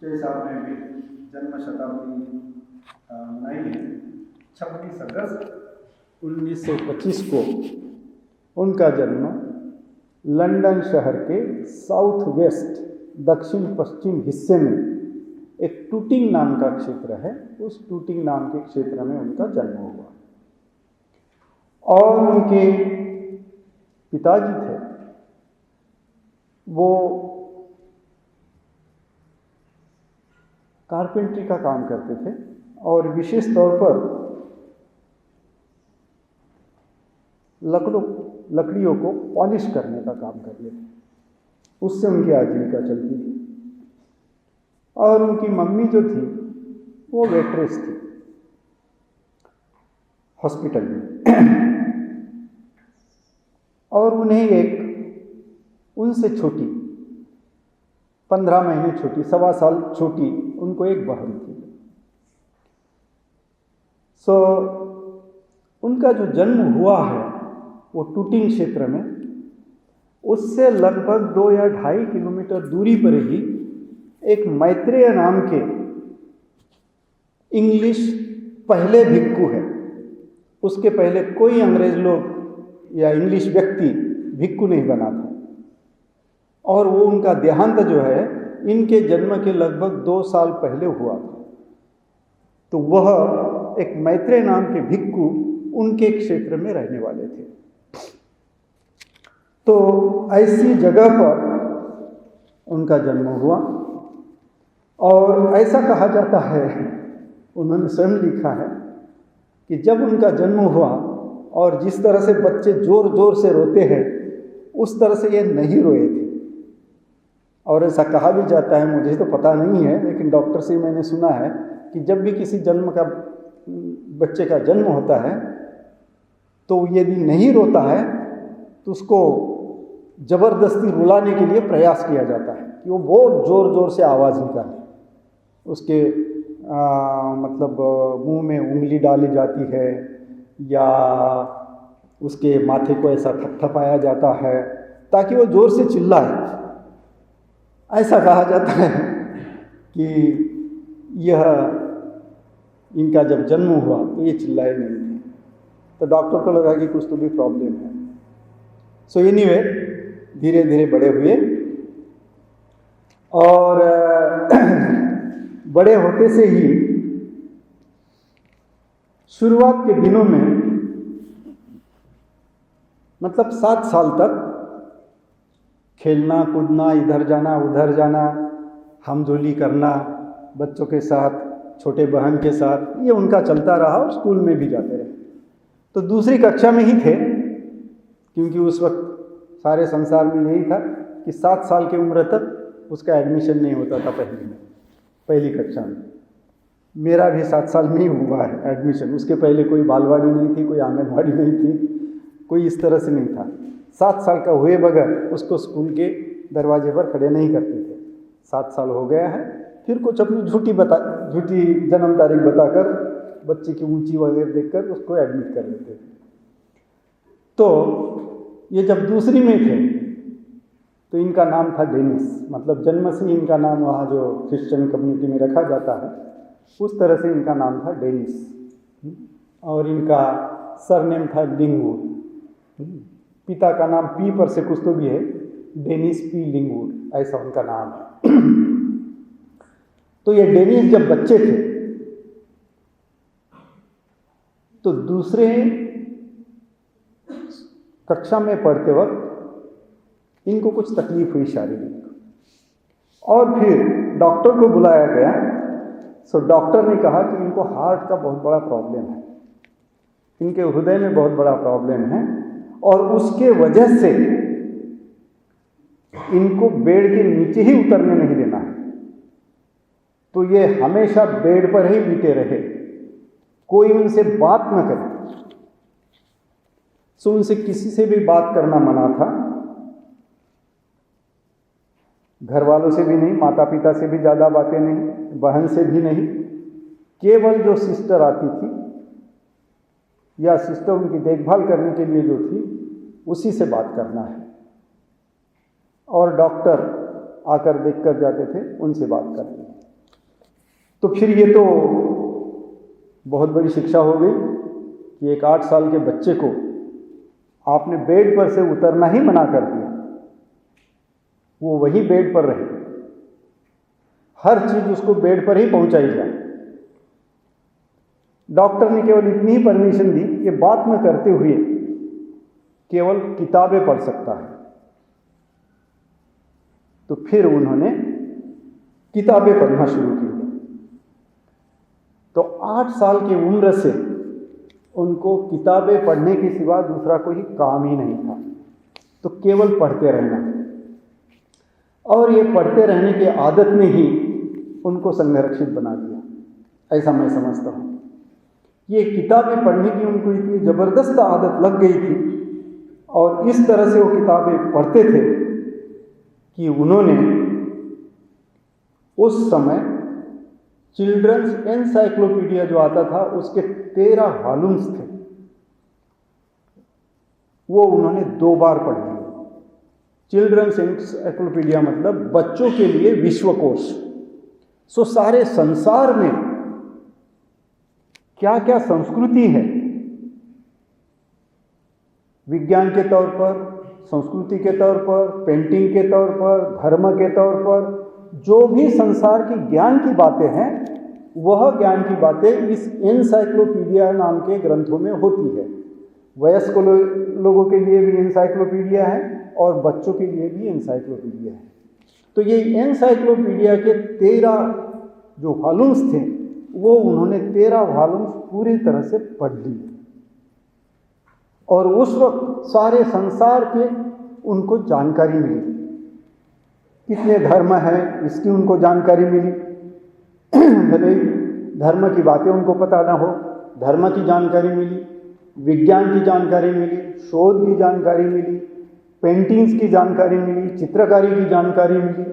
जय साहब ने भी जन्म शताब्दी मनाई है। 26 अगस्त 1925 को उनका जन्म लंदन शहर के साउथ वेस्ट दक्षिण पश्चिम हिस्से में एक टूटिंग नाम का क्षेत्र है, उस टूटिंग नाम के क्षेत्र में उनका जन्म हुआ। और उनके पिताजी थे वो कारपेंट्री का काम करते थे और विशेष तौर पर लकड़ियों को पॉलिश करने का काम करते थे, उससे उनकी आजीविका चलती थी। और उनकी मम्मी जो थी वो वेट्रेस थी हॉस्पिटल में। और उन्हें एक उनसे छोटी 15 महीने छोटी, 1.25 साल छोटी उनको एक बहन थी। उनका जो जन्म हुआ है वो टूटिंग क्षेत्र में, उससे लगभग 2 या 2.5 किलोमीटर दूरी पर ही एक मैत्रेय नाम के इंग्लिश पहले भिक्षु है। उसके पहले कोई अंग्रेज लोग या इंग्लिश व्यक्ति भिक्षु नहीं बना था। और वो उनका देहांत जो है इनके जन्म के लगभग 2 साल पहले हुआ था। तो वह एक मैत्रेय नाम के भिक्षु उनके क्षेत्र में रहने वाले थे। तो ऐसी जगह पर उनका जन्म हुआ। और ऐसा कहा जाता है, उन्होंने स्वयं लिखा है कि जब उनका जन्म हुआ और जिस तरह से बच्चे जोर जोर से रोते हैं उस तरह से ये नहीं रोए थे। और ऐसा कहा भी जाता है, मुझे तो पता नहीं है लेकिन डॉक्टर से मैंने सुना है कि जब भी किसी बच्चे का जन्म होता है तो यदि नहीं रोता है तो उसको ज़बरदस्ती रुलाने के लिए प्रयास किया जाता है कि वो बहुत ज़ोर ज़ोर से आवाज़ निकाले। उसके मतलब मुंह में उंगली डाली जाती है या उसके माथे को ऐसा थपथपाया जाता है ताकि वो ज़ोर से चिल्लाए। ऐसा कहा जाता है कि यह इनका जब जन्म हुआ तो ये चिल्लाए नहीं थे। तो डॉक्टर को लगा कि कुछ तो भी प्रॉब्लम है। सो एनीवे धीरे धीरे बड़े हुए और बड़े होते से ही शुरुआत के दिनों में मतलब 7 साल तक खेलना कूदना, इधर जाना उधर जाना, हमजोली करना बच्चों के साथ, छोटे बहन के साथ, ये उनका चलता रहा और स्कूल में भी जाते रहे। तो दूसरी कक्षा में ही थे क्योंकि उस वक्त सारे संसार में यही था कि 7 साल की उम्र तक उसका एडमिशन नहीं होता था पहली कक्षा में। मेरा भी 7 साल में ही हुआ है एडमिशन। उसके पहले कोई बालवाड़ी नहीं थी, कोई आंगनवाड़ी नहीं थी, कोई इस तरह से नहीं था। 7 साल का हुए बगैर उसको स्कूल के दरवाजे पर खड़े नहीं करते थे। 7 साल हो गया है, फिर कुछ अपनी झूठी जन्म तारीख बताकर बच्चे की ऊंची वगैरह देखकर उसको एडमिट कर लेते थे। तो ये जब दूसरी में थे तो इनका नाम था डेनिस, मतलब जन्म से इनका नाम वहाँ जो क्रिश्चियन कम्युनिटी में रखा जाता है उस तरह से इनका नाम था डेनिस। और इनका सरनेम था लिंगवुड। पिता का नाम पी पर से कुछ तो भी है, डेनिस पी लिंगवुड, ऐसा उनका नाम है। तो ये डेनिस जब बच्चे थे तो दूसरे कक्षा में पढ़ते वक्त इनको कुछ तकलीफ हुई शारीरिक और फिर डॉक्टर को बुलाया गया। सो डॉक्टर ने कहा कि इनको हार्ट का बहुत बड़ा प्रॉब्लम है, इनके हृदय में बहुत बड़ा प्रॉब्लम है और उसके वजह से इनको बेड के नीचे ही उतरने नहीं देना है। तो ये हमेशा बेड पर ही लेटे रहे, कोई उनसे बात न करे। सो उनसे किसी से भी बात करना मना था, घर वालों से भी नहीं, माता पिता से भी ज़्यादा बातें नहीं, बहन से भी नहीं। केवल जो सिस्टर आती थी या सिस्टर उनकी देखभाल करने के लिए जो थी उसी से बात करना है। और डॉक्टर आकर देख कर जाते थे, उनसे बात करनी है। तो फिर ये तो बहुत बड़ी शिक्षा हो गई कि एक 8 साल के बच्चे को आपने बेड पर से उतरना ही मना कर दिया, वो वही बेड पर रहे, हर चीज उसको बेड पर ही पहुंचाई जाए। डॉक्टर ने केवल इतनी ही परमिशन दी कि बात न करते हुए केवल किताबें पढ़ सकता है। तो फिर उन्होंने किताबें पढ़ना शुरू की। तो 8 साल की उम्र से उनको किताबें पढ़ने के सिवा दूसरा कोई काम ही नहीं था, तो केवल पढ़ते रहना। और ये पढ़ते रहने की आदत ने ही उनको संरक्षित बना दिया, ऐसा मैं समझता हूँ। ये किताबें पढ़ने की उनको इतनी ज़बरदस्त आदत लग गई थी और इस तरह से वो किताबें पढ़ते थे कि उन्होंने उस समय चिल्ड्रंस एनसाइक्लोपीडिया जो आता था उसके 13 वॉल्यूम्स थे, वो उन्होंने 2 बार पढ़ लिए। चिल्ड्रंस एनसाइक्लोपीडिया मतलब बच्चों के लिए विश्वकोश। सो सारे संसार में क्या क्या संस्कृति है, विज्ञान के तौर पर, संस्कृति के तौर पर, पेंटिंग के तौर पर, धर्म के तौर पर, जो भी संसार की ज्ञान की बातें हैं, वह ज्ञान की बातें इस एनसाइक्लोपीडिया नाम के ग्रंथों में होती है। वयस्क लोगों के लिए भी एनसाइक्लोपीडिया है और बच्चों के लिए भी एनसाइक्लोपीडिया है। तो ये एनसाइक्लोपीडिया के 13 जो वॉल्यूम्स थे, वो उन्होंने 13 वॉल्यूम्स पूरी तरह से पढ़ लिए। और उस वक्त सारे संसार के उनको जानकारी मिली, कितने धर्म है इसकी उनको जानकारी मिली। भले ही धर्म की बातें उनको पता ना हो, धर्म की जानकारी मिली, विज्ञान की जानकारी मिली, शोध की जानकारी मिली, पेंटिंग्स की जानकारी मिली, चित्रकारी की जानकारी मिली,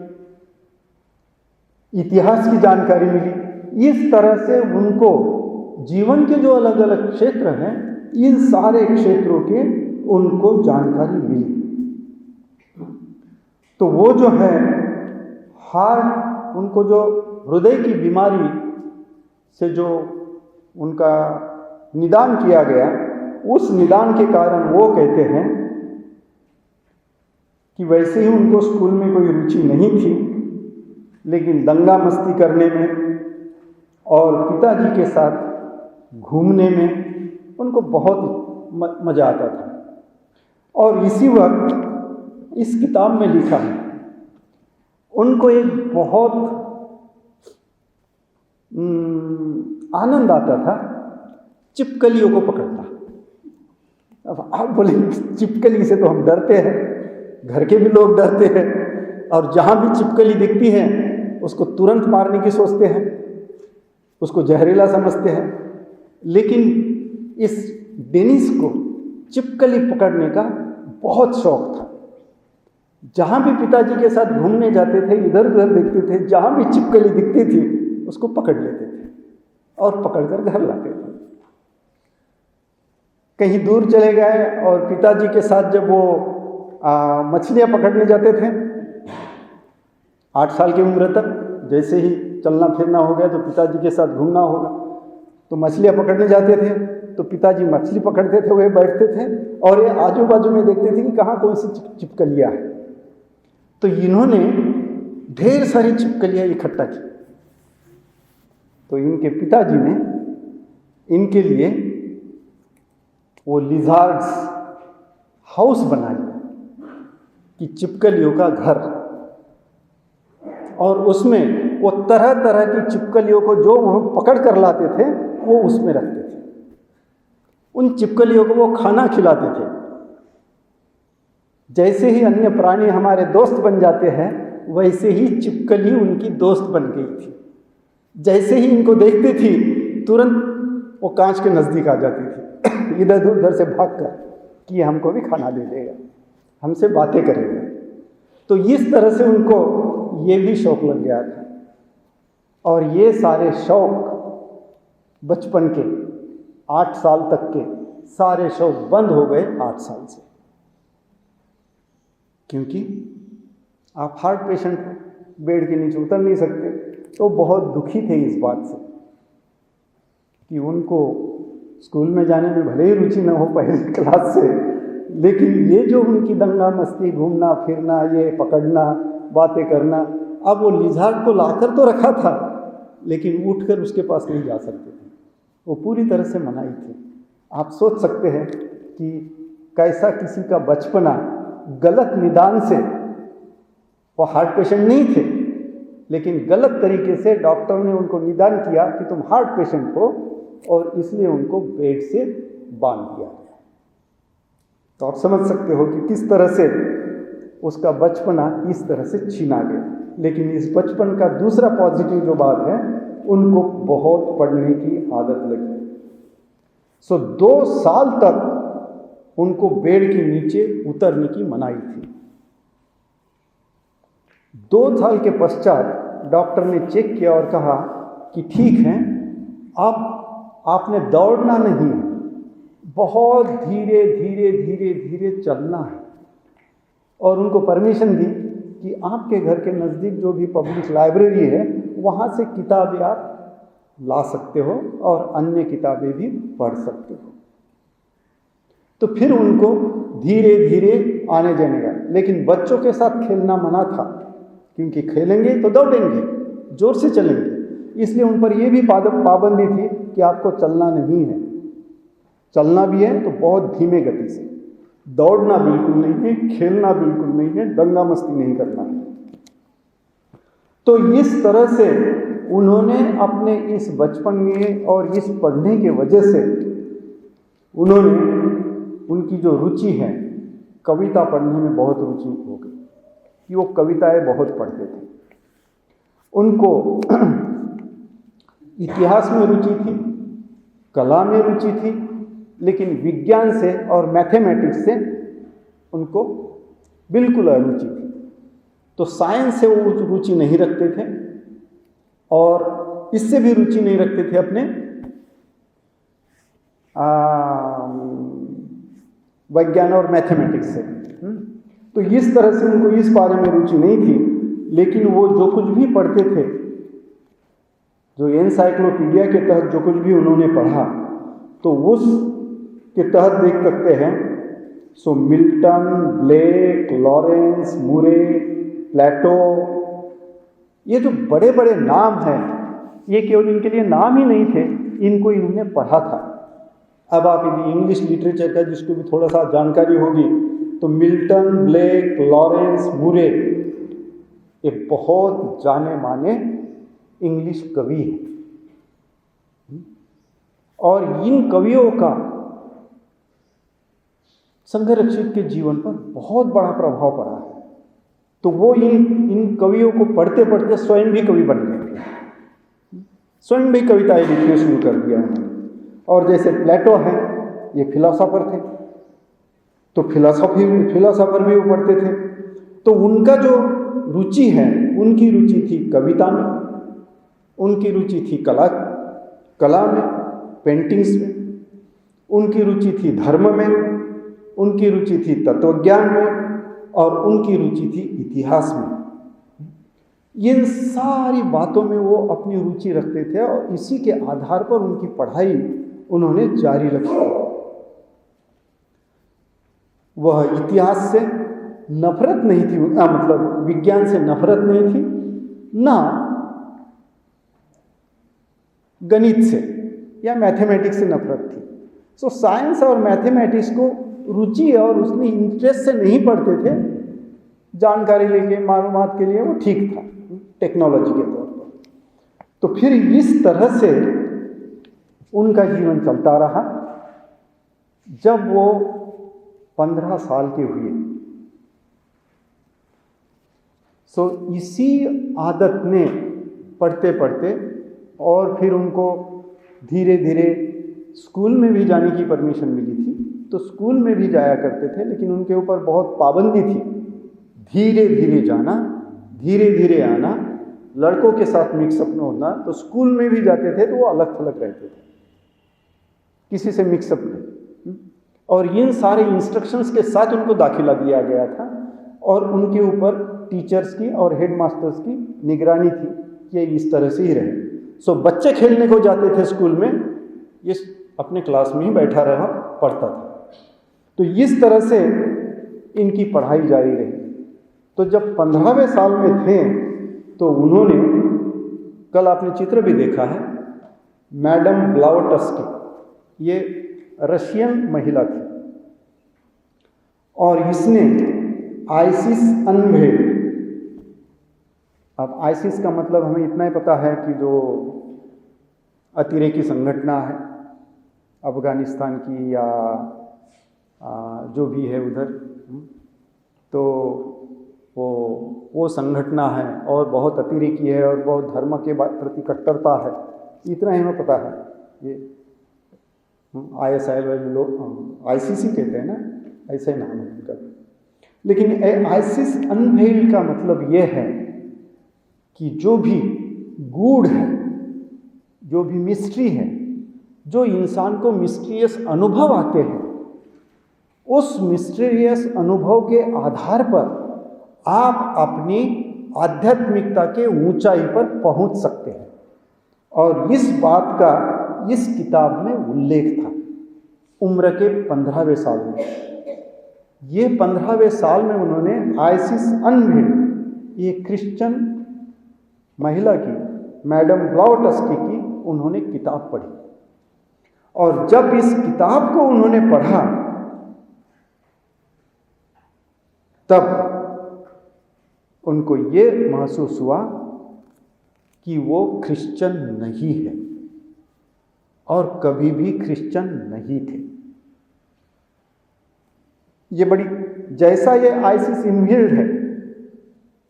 इतिहास की जानकारी मिली। इस तरह से उनको जीवन के जो अलग अलग क्षेत्र हैं, इन सारे क्षेत्रों के उनको जानकारी मिली। तो वो जो है हार्ट, उनको जो हृदय की बीमारी से जो उनका निदान किया गया, उस निदान के कारण वो कहते हैं कि वैसे ही उनको स्कूल में कोई रुचि नहीं थी, लेकिन दंगा मस्ती करने में और पिताजी के साथ घूमने में उनको बहुत मज़ा आता था। और इसी वक्त इस किताब में लिखा है, उनको एक बहुत आनंद आता था चिपकलियों को पकड़ना। अब आप बोले चिपकली से तो हम डरते हैं, घर के भी लोग डरते हैं, और जहाँ भी चिपकली दिखती है उसको तुरंत मारने की सोचते हैं, उसको जहरीला समझते हैं। लेकिन इस डेनिस को चिपकली पकड़ने का बहुत शौक था। जहाँ भी पिताजी के साथ घूमने जाते थे, इधर उधर देखते थे, जहाँ भी चिपकली दिखती थी उसको पकड़ लेते थे और पकड़कर घर लाते थे। कहीं दूर चले गए और पिताजी के साथ जब वो मछलियाँ पकड़ने जाते थे, 8 साल की उम्र तक, जैसे ही चलना फिरना हो गया तो पिताजी के साथ घूमना होगा, तो मछलियाँ पकड़ने जाते थे तो पिताजी मछली पकड़ते थे, वे बैठते थे और ये आजू बाजू में देखते थे कि कहाँ कौन सी चिपकलियाँ हैं। तो इन्होंने ढेर सारी चिपकलियाँ इकट्ठा की। तो इनके पिताजी ने इनके लिए वो लिजार्ड्स हाउस बना लिया कि चिपकलियों का घर, और उसमें वो तरह तरह की चिपकलियों को जो वो पकड़ कर लाते थे वो उसमें रखते थे। उन चिपकलियों को वो खाना खिलाते थे। जैसे ही अन्य प्राणी हमारे दोस्त बन जाते हैं, वैसे ही चिपकली उनकी दोस्त बन गई थी। जैसे ही इनको देखती थी तुरंत वो कांच के नज़दीक आ जाती थी, इधर उधर से भागकर कि हमको भी खाना दे देगा, हमसे बातें करेगा। तो इस तरह से उनको ये भी शौक लग गया था। और ये सारे शौक बचपन के 8 साल तक के सारे शौक बंद हो गए 8 साल से, क्योंकि आप हार्ट पेशेंट बेड के नीचे उतर नहीं सकते, तो बहुत दुखी थे इस बात से कि उनको स्कूल में जाने में भले ही रुचि न हो पहली क्लास से, लेकिन ये जो उनकी दंगा मस्ती, घूमना फिरना, ये पकड़ना, बातें करना, अब वो लिजार्ड को लाकर तो रखा था लेकिन उठकर उसके पास नहीं जा सकते थे, वो पूरी तरह से मनाही थी। आप सोच सकते हैं कि कैसा किसी का बचपना गलत निदान से, वो हार्ट पेशेंट नहीं थे लेकिन गलत तरीके से डॉक्टर ने उनको निदान किया कि तुम हार्ट पेशेंट हो, और इसलिए उनको बेड से बांध दिया गया। तो आप समझ सकते हो कि किस तरह से उसका बचपना इस तरह से छीना गया। लेकिन इस बचपन का दूसरा पॉजिटिव जो बात है, उनको बहुत पढ़ने की आदत लगी। 2 साल तक उनको बेड के नीचे उतरने की मनाही थी। 2 साल के पश्चात डॉक्टर ने चेक किया और कहा कि ठीक है, अब आपने दौड़ना नहीं, बहुत धीरे धीरे धीरे धीरे चलना है, और उनको परमिशन दी कि आपके घर के नज़दीक जो भी पब्लिक लाइब्रेरी है वहाँ से किताबें आप ला सकते हो और अन्य किताबें भी पढ़ सकते हो। तो फिर उनको धीरे धीरे आने जाने का, लेकिन बच्चों के साथ खेलना मना था, क्योंकि खेलेंगे तो दौड़ेंगे, जोर से चलेंगे, इसलिए उन पर यह भी पाबंदी थी कि आपको चलना नहीं है, चलना भी है तो बहुत धीमे गति से, दौड़ना बिल्कुल नहीं है, खेलना बिल्कुल नहीं है, दंगा मस्ती नहीं करना है। तो इस तरह से उन्होंने अपने इस बचपन में और इस पढ़ने के वजह से उन्होंने, उनकी जो रुचि है कविता पढ़ने में बहुत रुचि हो गई कि वो कविताएं बहुत पढ़ते थे। उनको इतिहास में रुचि थी, कला में रुचि थी, लेकिन विज्ञान से और मैथमेटिक्स से उनको बिल्कुल अरुचि थी। तो साइंस से वो रुचि नहीं रखते थे और इससे भी रुचि नहीं रखते थे अपने विज्ञान और मैथमेटिक्स से। तो इस तरह से उनको इस बारे में रुचि नहीं थी, लेकिन वो जो कुछ भी पढ़ते थे, जो एनसाइक्लोपीडिया के तहत जो कुछ भी उन्होंने पढ़ा, तो उस के तहत देख सकते हैं मिल्टन, ब्लेक, लॉरेंस, मुरे, प्लेटो, ये जो बड़े बड़े नाम हैं, ये केवल इनके लिए नाम ही नहीं थे, इनको इन्होंने पढ़ा था। अब आप यदि इंग्लिश लिटरेचर का जिसको भी थोड़ा सा जानकारी होगी, तो मिल्टन, ब्लेक, लॉरेंस, मुरे, ये बहुत जाने माने इंग्लिश कवि हैं, और इन कवियों का संघरक्षित के जीवन पर बहुत बड़ा प्रभाव पड़ा है। तो वो इन कवियों को पढ़ते पढ़ते स्वयं भी कवि बन गए थे, स्वयं भी कविताएं लिखने शुरू कर दिया उन्होंने। और जैसे प्लेटो है, ये फिलोसोफर थे, तो फिलोसोफर भी वो पढ़ते थे। तो उनका जो रुचि है, उनकी रुचि थी कविता में, उनकी रुचि थी कला में, पेंटिंग्स में, उनकी रुचि थी धर्म में, उनकी रुचि थी तत्वज्ञान में, और उनकी रुचि थी इतिहास में। इन सारी बातों में वो अपनी रुचि रखते थे और इसी के आधार पर उनकी पढ़ाई उन्होंने जारी रखी। वह इतिहास से नफरत नहीं थी, मतलब विज्ञान से नफरत नहीं थी, ना गणित से या मैथमेटिक्स से नफरत थी। साइंस और मैथमेटिक्स को रुचि और उसमें इंटरेस्ट से नहीं पढ़ते थे, जानकारी लेके, मालूमात के लिए वो ठीक था, टेक्नोलॉजी के तौर पर। तो फिर इस तरह से उनका जीवन चलता रहा। जब वो 15 साल के हुए, इसी आदत ने पढ़ते पढ़ते, और फिर उनको धीरे धीरे स्कूल में भी जाने की परमिशन मिली थी, तो स्कूल में भी जाया करते थे, लेकिन उनके ऊपर बहुत पाबंदी थी, धीरे धीरे जाना, धीरे धीरे आना, लड़कों के साथ मिक्सअप न होना। तो स्कूल में भी जाते थे तो वो अलग थलग रहते थे, किसी से मिक्सअप नहीं, और इन सारे इंस्ट्रक्शंस के साथ उनको दाखिला दिया गया था, और उनके ऊपर टीचर्स की और हेडमास्टर्स की निगरानी थी ये इस तरह से ही रहे। सो बच्चे खेलने को जाते थे स्कूल में, ये अपने क्लास में ही बैठा रहा, पढ़ता था। तो इस तरह से इनकी पढ़ाई जारी रही। तो जब 15वें साल में थे तो उन्होंने, कल आपने चित्र भी देखा है, मैडम ब्लावटस्की, ये रशियन महिला थी और इसने आइसिस अनवेल्ड। अब आइसिस का मतलब हमें इतना ही पता है कि जो अतिरेकी संगठन है अफगानिस्तान की या जो भी है उधर, तो वो संगठन है और बहुत अतिरेकी है और बहुत धर्म के प्रति कट्टरता है, इतना ही हमें पता है। ये ISIL वाले लोग ICC कहते हैं ना, ऐसे नाम है उनका। लेकिन आइसिस अनवेल्ड का मतलब ये है कि जो भी गूढ़ है, जो भी मिस्ट्री है, जो इंसान को मिस्टीरियस अनुभव आते हैं, उस मिस्टीरियस अनुभव के आधार पर आप अपनी आध्यात्मिकता के ऊंचाई पर पहुंच सकते हैं। और इस बात का इस किताब में उल्लेख था उम्र के 15वें साल में। ये 15वें साल में उन्होंने आइसिस अनवेल्ड, ये क्रिश्चियन महिला की, मैडम ब्लावटस्की की उन्होंने किताब पढ़ी। और जब इस किताब को उन्होंने पढ़ा तब उनको ये महसूस हुआ कि वो क्रिश्चियन नहीं है और कभी भी क्रिश्चियन नहीं थे। ये बड़ी, जैसा ये आइसिस अनवेल्ड है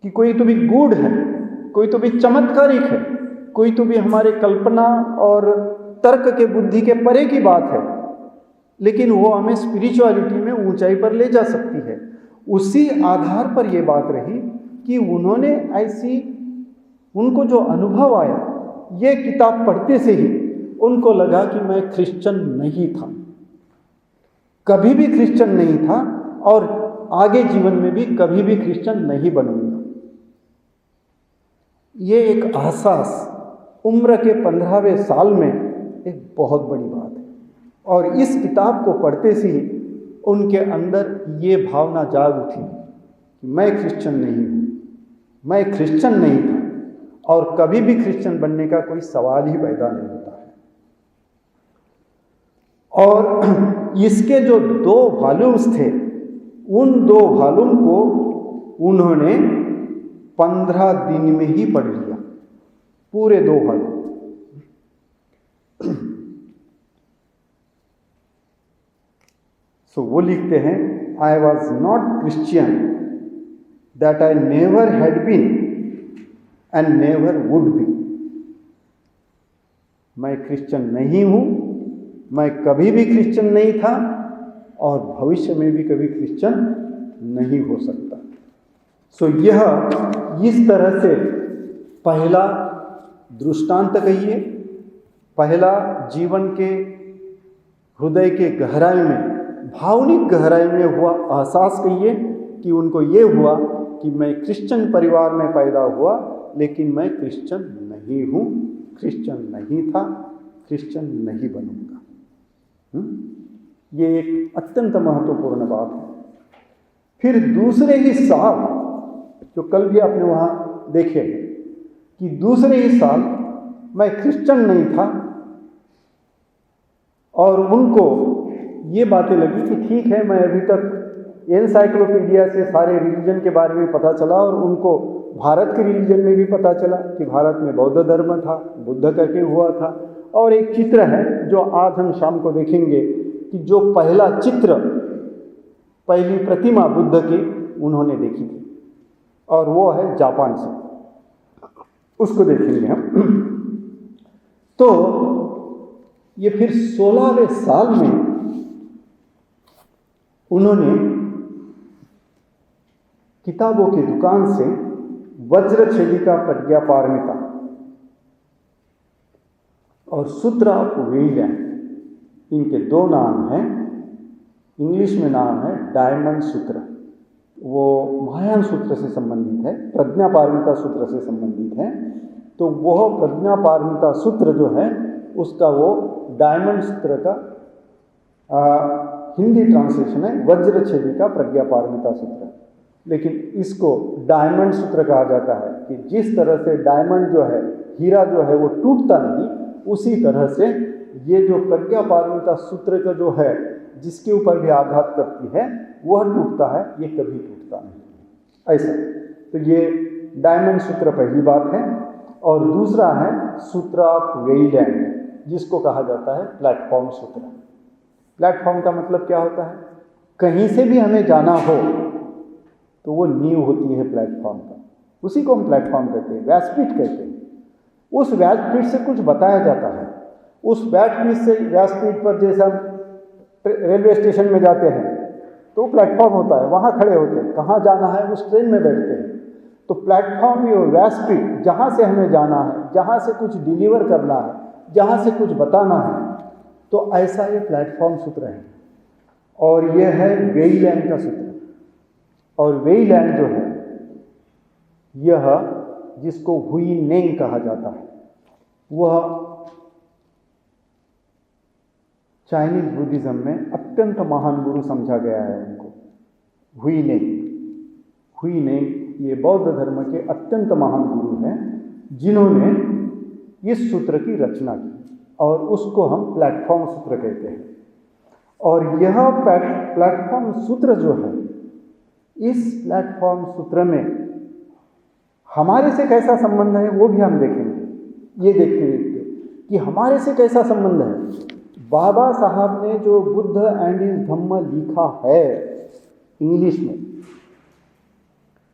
कि कोई तो भी गूढ़ है, कोई तो भी चमत्कारिक है, कोई तो भी हमारे कल्पना और तर्क के बुद्धि के परे की बात है, लेकिन वो हमें स्पिरिचुअलिटी में ऊंचाई पर ले जा सकती है। उसी आधार पर ये बात रही कि उन्होंने ऐसी, उनको जो अनुभव आया ये किताब पढ़ते से ही उनको लगा कि मैं क्रिश्चियन नहीं था, कभी भी क्रिश्चियन नहीं था और आगे जीवन में भी कभी भी क्रिश्चियन नहीं बनूंगा। ये एक एहसास उम्र के 15वें साल में एक बहुत बड़ी बात है। और इस किताब को पढ़ते से ही उनके अंदर ये भावना जाग उठी कि मैं क्रिश्चियन नहीं हूँ, मैं क्रिश्चियन नहीं था और कभी भी क्रिश्चियन बनने का कोई सवाल ही पैदा नहीं होता है। और इसके जो 2 वॉल्यूम्स थे, उन 2 वॉल्यूम को उन्होंने 15 दिन में ही पढ़ लिया, पूरे 2 वॉल्यूम। सो वो लिखते हैं, I was not Christian that I never had been and never would be. मैं क्रिश्चियन नहीं हूं, मैं कभी भी क्रिश्चियन नहीं था और भविष्य में भी कभी क्रिश्चियन नहीं हो सकता। सो यह इस तरह से पहला दृष्टांत कहिए, पहला जीवन के हृदय के गहराई में, भावनिक गहराई में हुआ एहसास कहिए कि उनको ये हुआ कि मैं क्रिश्चियन परिवार में पैदा हुआ लेकिन मैं क्रिश्चियन नहीं हूँ, क्रिश्चियन नहीं था, क्रिश्चियन नहीं बनूंगा। ये एक अत्यंत महत्वपूर्ण बात है। फिर दूसरे ही साल, जो कल भी आपने वहाँ देखे कि दूसरे ही साल मैं क्रिश्चियन नहीं था और उनको ये बातें लगी कि ठीक है, मैं अभी तक एनसाइक्लोपीडिया से सारे रिलीजन के बारे में पता चला और उनको भारत के रिलीजन में भी पता चला कि भारत में बौद्ध धर्म था, बुद्ध करके हुआ था। और एक चित्र है जो आज हम शाम को देखेंगे कि जो पहला चित्र, पहली प्रतिमा बुद्ध की उन्होंने देखी थी और वो है जापान से, उसको देखेंगे हम। तो ये फिर 16वें साल में उन्होंने किताबों की दुकान से वज्रछेदिका प्रज्ञापारमिता और सूत्र ऑफ विलियम, इनके 2 नाम हैं। इंग्लिश में नाम है डायमंड सूत्र, वो महायान सूत्र से संबंधित है, प्रज्ञापारमिता सूत्र से संबंधित है। तो वह प्रज्ञा पारमिता सूत्र जो है उसका वो डायमंड सूत्र का हिंदी ट्रांसलेशन है वज्रछेदी का प्रज्ञा पारमिता सूत्र। लेकिन इसको डायमंड सूत्र कहा जाता है कि जिस तरह से डायमंड जो है, हीरा जो है वो टूटता नहीं, उसी तरह से ये जो प्रज्ञा पारमिता सूत्र का जो है जिसके ऊपर भी आघात करती है वह टूटता है, ये कभी टूटता नहीं ऐसा। तो ये डायमंड सूत्र पहली बात है। और दूसरा है सूत्र ऑफ वेईलैंड, जिसको कहा जाता है प्लेटफॉर्म सूत्र। प्लेटफॉर्म का मतलब क्या होता है? कहीं से भी हमें जाना हो तो वो नींव होती है प्लेटफॉर्म का, उसी को हम प्लेटफॉर्म कहते हैं, व्यासपीठ कहते हैं। उस व्यासपीठ से कुछ बताया जाता है। उस व्यासपीठ से, व्यासपीठ पर जैसे हम रेलवे स्टेशन में जाते हैं तो प्लेटफॉर्म होता है, वहाँ खड़े होते हैं, कहाँ जाना है उस ट्रेन में बैठते हैं। तो प्लेटफॉर्म ये व्यासपीठ, जहाँ से हमें जाना है, जहाँ से कुछ डिलीवर करना है, जहाँ से कुछ बताना है, तो ऐसा ये प्लेटफॉर्म सूत्र है। और ये है वेईलैंड का सूत्र। और वेईलैंड जो है यह जिसको हुई नेंग कहा जाता है, वह चाइनीज बुद्धिज्म में अत्यंत महान गुरु समझा गया है उनको। हुई नेंग ये बौद्ध धर्म के अत्यंत महान गुरु हैं जिन्होंने इस सूत्र की रचना की और उसको हम प्लेटफॉर्म सूत्र कहते हैं। और यह प्लेटफॉर्म सूत्र जो है, इस प्लेटफॉर्म सूत्र में हमारे से कैसा संबंध है वो भी हम देखेंगे। ये देखते देखते कि हमारे से कैसा संबंध है। बाबा साहब ने जो बुद्ध एंड इज धम्म लिखा है इंग्लिश में,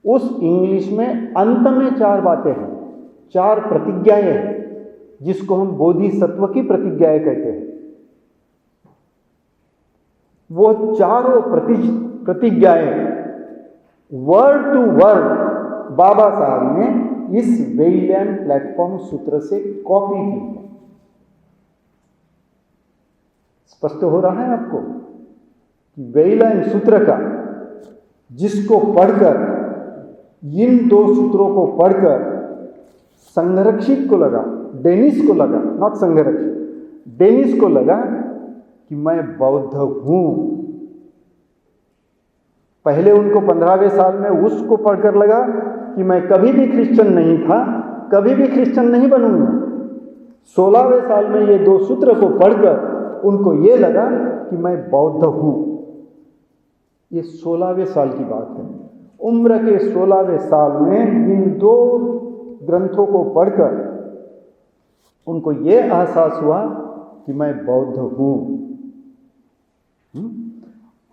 उस इंग्लिश में अंत में 4 बातें हैं, 4 प्रतिज्ञाएं हैं, जिसको हम बोधिसत्व की प्रतिज्ञाएं कहते हैं। वो चारों प्रतिज्ञाएं वर्ड टू वर्ड बाबा साहब ने इस वेईलैंड प्लेटफॉर्म सूत्र से कॉपी की है। स्पष्ट हो रहा है आपको कि वेईलैंड सूत्र का, जिसको पढ़कर, इन 2 सूत्रों को पढ़कर संरक्षित को लगा, डेनिस को लगा, नॉट संरक्षित, डेनिस को लगा कि मैं बौद्ध हूं। पहले उनको 15वें साल में उसको पढ़कर लगा कि मैं कभी भी क्रिश्चियन नहीं था, कभी भी क्रिश्चियन नहीं बनूंगा। 16वें साल में ये 2 सूत्र को पढ़कर उनको ये लगा कि मैं बौद्ध हूं। ये 16वें साल की बात है। उम्र के 16वें साल में इन 2 ग्रंथों को पढ़कर उनको ये एहसास हुआ कि मैं बौद्ध हूं।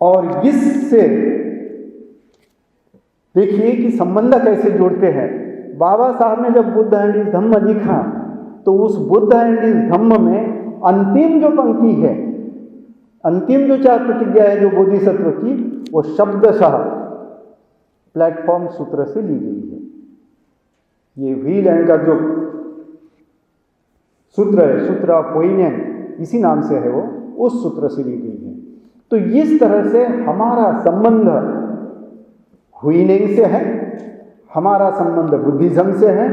और इससे देखिए कि संबंध कैसे जोड़ते हैं। बाबा साहब ने जब बुद्ध एंड इज धम्म लिखा तो उस बुद्ध एंड इज धम्म में अंतिम जो पंक्ति है, अंतिम जो 4 प्रतिज्ञा है जो बोधिसत्व की, वो शब्दशः प्लेटफॉर्म सूत्र से ली गई है। ये वेईलैंड का जो सूत्र है, सूत्र ऑफ वेईलैंड, इसी नाम से है वो, उस सूत्र से ली गई है। तो इस तरह से हमारा संबंध हुईनेंग से है, हमारा संबंध बुद्धिज्म से है,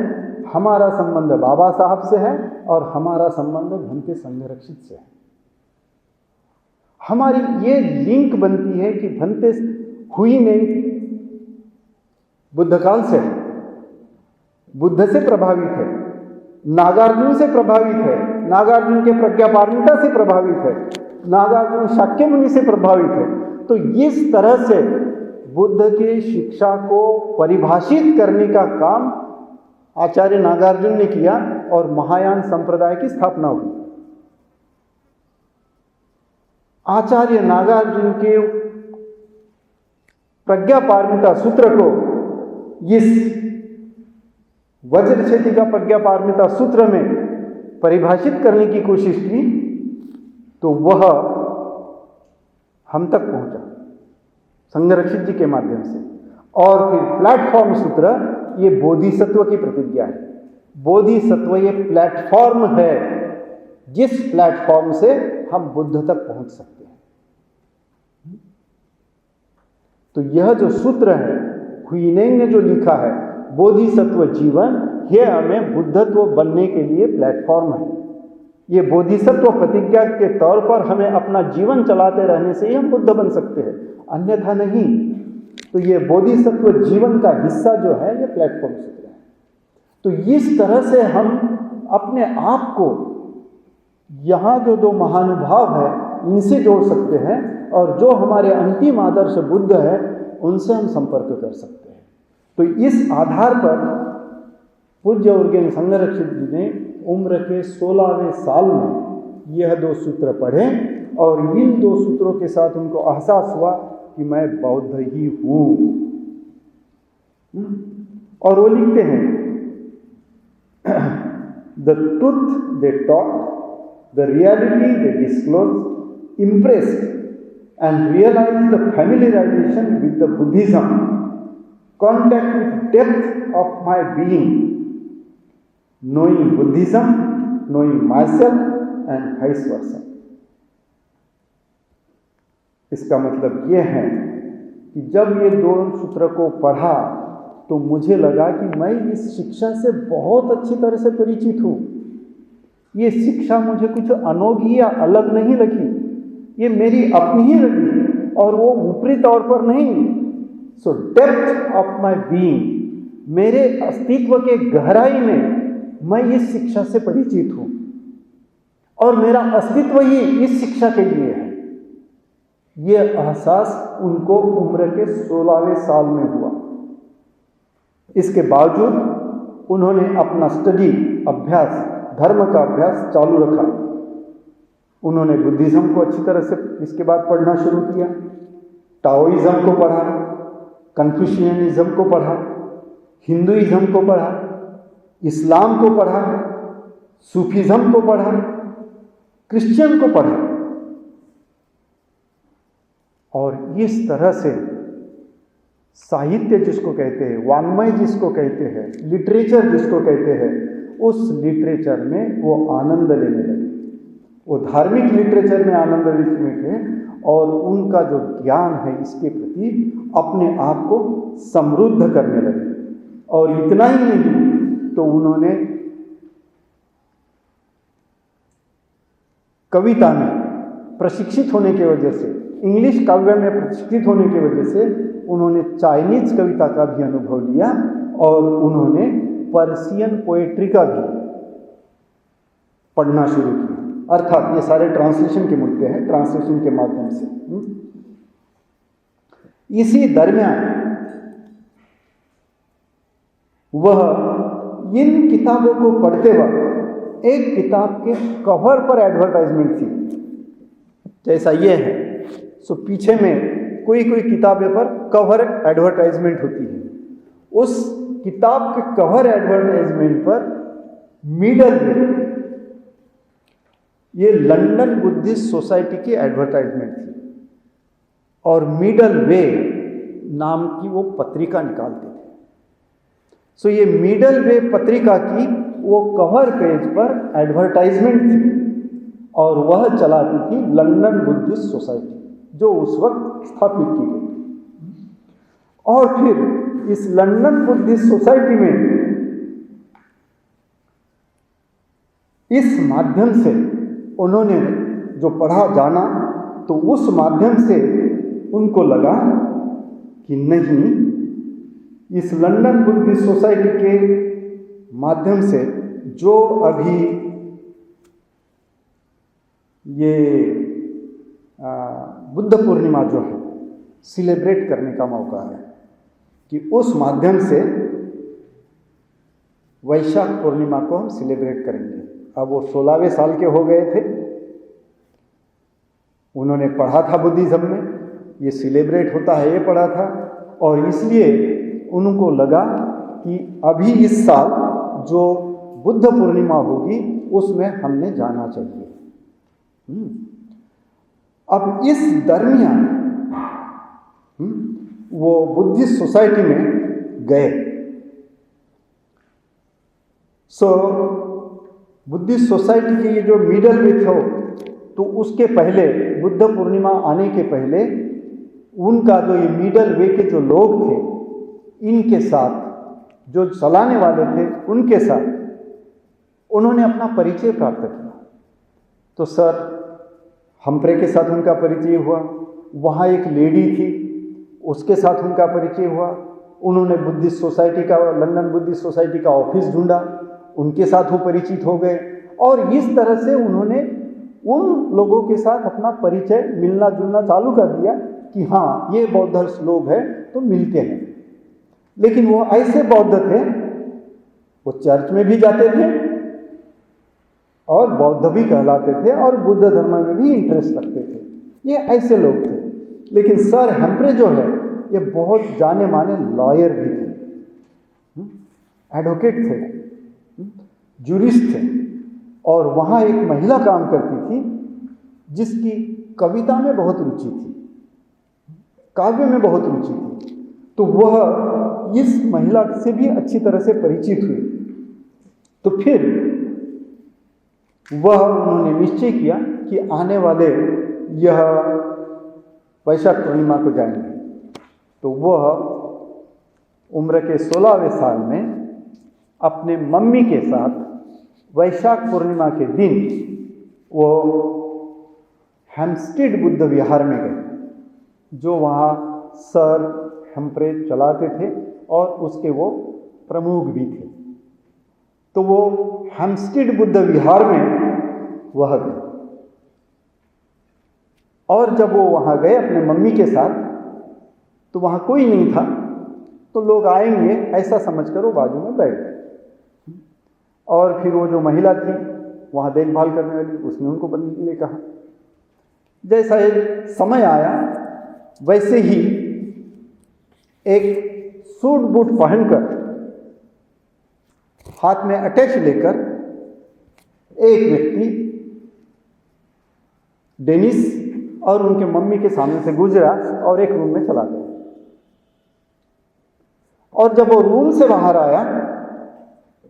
हमारा संबंध बाबा साहब से है, और हमारा संबंध भंते संरक्षित से है। हमारी ये लिंक बनती है कि भंते हुईनेंग बुद्ध काल से है, बुद्ध से प्रभावित है, नागार्जुन से प्रभावित है, नागार्जुन के प्रज्ञा पारमिता से प्रभावित है, नागार्जुन शाक्य मुनि से प्रभावित है। तो इस तरह से बुद्ध की शिक्षा को परिभाषित करने का काम आचार्य नागार्जुन ने किया और महायान संप्रदाय की स्थापना हुई। आचार्य नागार्जुन के प्रज्ञा पारमिता सूत्र को इस वज्रछेदी का प्रज्ञा पारमिता सूत्र में परिभाषित करने की कोशिश की, तो वह हम तक पहुंचा संरक्षित जी के माध्यम से। और फिर प्लेटफॉर्म सूत्र, ये बोधिसत्व की प्रतिज्ञा है। बोधिसत्व ये प्लेटफॉर्म है जिस प्लेटफॉर्म से हम बुद्ध तक पहुंच सकते हैं। तो यह जो सूत्र है, हुईनेंग ने जो लिखा है बोधिसत्व जीवन, ये हमें बुद्धत्व बनने के लिए प्लेटफॉर्म है। ये बोधिसत्व प्रतिज्ञा के तौर पर हमें अपना जीवन चलाते रहने से ही हम बुद्ध बन सकते हैं, अन्यथा नहीं। तो ये बोधिसत्व जीवन का हिस्सा जो है ये प्लेटफॉर्म सूत्र है। तो इस तरह से हम अपने आप को यहाँ जो दो महानुभाव है इनसे जोड़ सकते हैं, और जो हमारे अंतिम आदर्श बुद्ध है उनसे हम संपर्क कर सकते हैं। तो इस आधार पर पूज्य उर्गेन संघरक्षित जी ने उम्र के 16वें साल में यह 2 सूत्र पढ़े, और इन 2 सूत्रों के साथ उनको एहसास हुआ कि मैं बौद्ध ही हूँ। और वो लिखते हैं, the truth they taught, the reality they disclose, impressed and realized the familiarization with the Buddhism, contact with depth of my being, knowing Buddhism, knowing myself and vice versa. इसका मतलब ये है कि जब ये 2 सूत्र को पढ़ा तो मुझे लगा कि मैं इस शिक्षा से बहुत अच्छी तरह से परिचित हूँ। ये शिक्षा मुझे कुछ अनोखी या अलग नहीं लगी, ये मेरी अपनी ही लगी, और वो ऊपरी तौर पर नहीं। सो डेप्थ ऑफ माय बीइंग, मेरे अस्तित्व के गहराई में मैं इस शिक्षा से परिचित हूँ, और मेरा अस्तित्व ही इस शिक्षा के लिए है। ये एहसास उनको उम्र के 16वें साल में हुआ। इसके बावजूद उन्होंने अपना स्टडी अभ्यास, धर्म का अभ्यास चालू रखा। उन्होंने बुद्धिज़्म को अच्छी तरह से इसके बाद पढ़ना शुरू किया, टाओइज़्म को पढ़ा, कन्फ्यूशियनिज़्म को पढ़ा, हिंदुइज़्म को पढ़ा, इस्लाम को पढ़ा, सूफीज़्म को पढ़ा, क्रिश्चियन को पढ़ा। और इस तरह से साहित्य जिसको कहते हैं, वाङ्मय जिसको कहते हैं, लिटरेचर जिसको कहते हैं, उस लिटरेचर में वो आनंद लेने लगे। वो धार्मिक लिटरेचर में आनंद लेने लगे, और उनका जो ज्ञान है इसके प्रति अपने आप को समृद्ध करने लगे। और इतना ही नहीं, तो उन्होंने कविता में प्रशिक्षित होने की वजह से, इंग्लिश काव्य में प्रशिक्षित होने की वजह से उन्होंने चाइनीज कविता का भी अनुभव लिया, और उन्होंने पर्शियन पोएट्री का भी पढ़ना शुरू किया। अर्थात ये सारे ट्रांसलेशन के मुद्दे हैं, ट्रांसलेशन के माध्यम से। इसी दरमियान वह इन किताबों को पढ़ते वक्त एक किताब के कवर पर एडवर्टाइजमेंट थी, जैसा ये है। सो पीछे में कोई किताबें पर कवर एडवर्टाइजमेंट होती है। उस किताब के कवर एडवर्टाइजमेंट पर मिडल वे, ये लंदन बुद्धिस्ट सोसाइटी की एडवर्टाइजमेंट थी, और मिडल वे नाम की वो पत्रिका निकालते थे। सो ये मिडल वे पत्रिका की वो कवर पेज पर एडवर्टाइजमेंट थी, और वह चलाती थी लंदन बुद्धिस्ट सोसाइटी, जो उस वक्त स्थापित की गई। और फिर इस लंदन बुद्धिस्ट सोसाइटी में इस माध्यम से उन्होंने जो पढ़ा जाना, तो उस माध्यम से उनको लगा कि नहीं, इस लंदन बुद्धिस्ट सोसाइटी के माध्यम से जो अभी ये बुद्ध पूर्णिमा जो है सेलिब्रेट करने का मौका है, कि उस माध्यम से वैशाख पूर्णिमा को हम सेलिब्रेट करेंगे। अब वो 16वें साल के हो गए थे, उन्होंने पढ़ा था बुद्धिज्म में, ये सेलिब्रेट होता है ये पढ़ा था, और इसलिए उनको लगा कि अभी इस साल जो बुद्ध पूर्णिमा होगी उसमें हमने जाना चाहिए। अब इस दरमियान वो बुद्धिस्ट सोसाइटी में गए। सो बुद्धिस्ट सोसाइटी की ये जो मिडल वे थे, तो उसके पहले बुद्ध पूर्णिमा आने के पहले उनका जो ये मिडल वे के जो लोग थे, इनके साथ जो चलाने वाले थे उनके साथ उन्होंने अपना परिचय प्राप्त किया। तो सर हम्फ्रे के साथ उनका परिचय हुआ, वहाँ एक लेडी थी उसके साथ उनका परिचय हुआ, उन्होंने बुद्धिस्ट सोसाइटी का, लंदन बुद्धिस्ट सोसाइटी का ऑफिस ढूंढा, उनके साथ वो परिचित हो गए और इस तरह से उन्होंने उन लोगों के साथ अपना परिचय मिलना जुलना चालू कर दिया कि हाँ ये बौद्ध लोग हैं तो मिलते हैं। लेकिन वो ऐसे बौद्ध थे, वो चर्च में भी जाते थे और बौद्ध भी कहलाते थे और बुद्ध धर्म में भी इंटरेस्ट रखते थे, ये ऐसे लोग थे। लेकिन सर हम्फ्रे जो है ये बहुत जाने माने लॉयर भी थे, एडवोकेट थे, जूरिस्ट थे और वहाँ एक महिला काम करती थी जिसकी कविता में बहुत रुचि थी, काव्य में बहुत रुचि थी। तो वह इस महिला से भी अच्छी तरह से परिचित हुई। तो फिर उन्होंने निश्चय किया कि आने वाले यह वैशाख पूर्णिमा को जाएंगे। तो वह उम्र के 16वें साल में अपने मम्मी के साथ वैशाख पूर्णिमा के दिन वो हैम्पस्टेड बुद्ध विहार में गए, जो वहाँ सर हम्फ्रे चलाते थे और उसके वो प्रमुख भी थे। तो वो हैम्पस्टेड बुद्ध विहार में वह गए और जब वो वहाँ गए अपने मम्मी के साथ तो वहाँ कोई नहीं था, तो लोग आएंगे ऐसा समझकर वो बाजू में बैठ गए। और फिर वो जो महिला थी वहाँ देखभाल करने वाली, उसने उनको बनने के लिए कहा। जैसा एक समय आया वैसे ही एक सूट बूट पहनकर हाथ में अटैच लेकर एक व्यक्ति डेनिस और उनके मम्मी के सामने से गुजरा और एक रूम में चला गया। और जब वो रूम से बाहर आया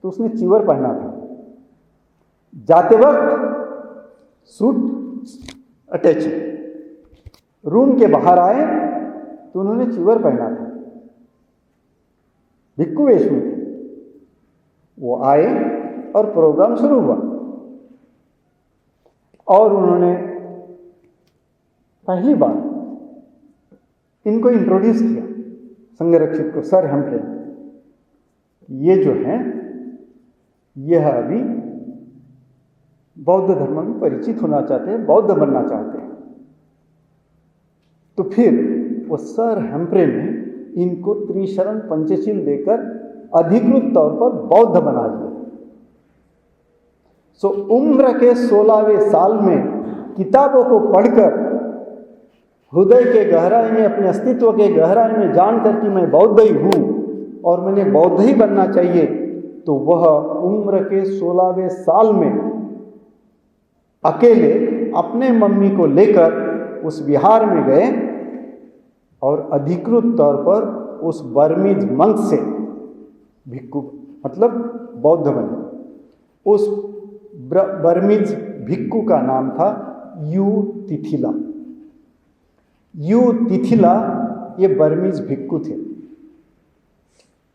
तो उसने चीवर पहना था, जाते वक्त सूट अटैच है। रूम के बाहर आए तो उन्होंने चीवर पहना था, भिक्खु वेश में थे। वो आए और प्रोग्राम शुरू हुआ और उन्होंने पहली बार इनको इंट्रोड्यूस किया, संघरक्षित को, सर हम्फ्रे। ये जो हैं यह अभी बौद्ध धर्म में परिचित होना चाहते हैं, बौद्ध बनना चाहते हैं। तो फिर वो सर हम्फ्रे ने इनको त्रिशरण पंचशील देकर अधिकृत तौर पर बौद्ध बना दिया। सो उम्र के 16वें साल में किताबों को पढ़कर हृदय के गहराई में, अपने अस्तित्व के गहराई में जानकर कि मैं बौद्ध ही हूँ और मैंने बौद्ध ही बनना चाहिए, तो वह उम्र के 16वें साल में अकेले अपने मम्मी को लेकर उस विहार में गए और अधिकृत तौर पर उस बर्मीज मंक से भिक्खु मतलब बौद्ध बने। उस बर्मीज भिक्खु का नाम था यू तिथिला। यू तिथिला ये बर्मीज भिक्खु थे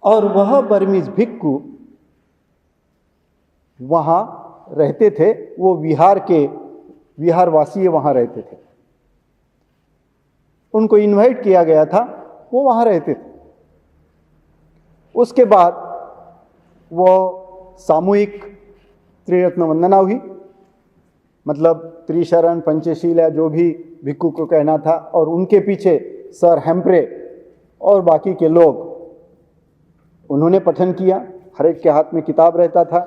और वह बर्मीज भिक्खु वहाँ रहते थे। वो विहारवासी वहाँ रहते थे, उनको इनवाइट किया गया था, वो वहाँ रहते थे। उसके बाद वो सामूहिक त्रिरत्न वंदना हुई, मतलब त्रिशरण पंचशील या जो भी भिक्खु को कहना था, और उनके पीछे सर हम्फ्रे और बाकी के लोग उन्होंने पठन किया। हर एक के हाथ में किताब रहता था,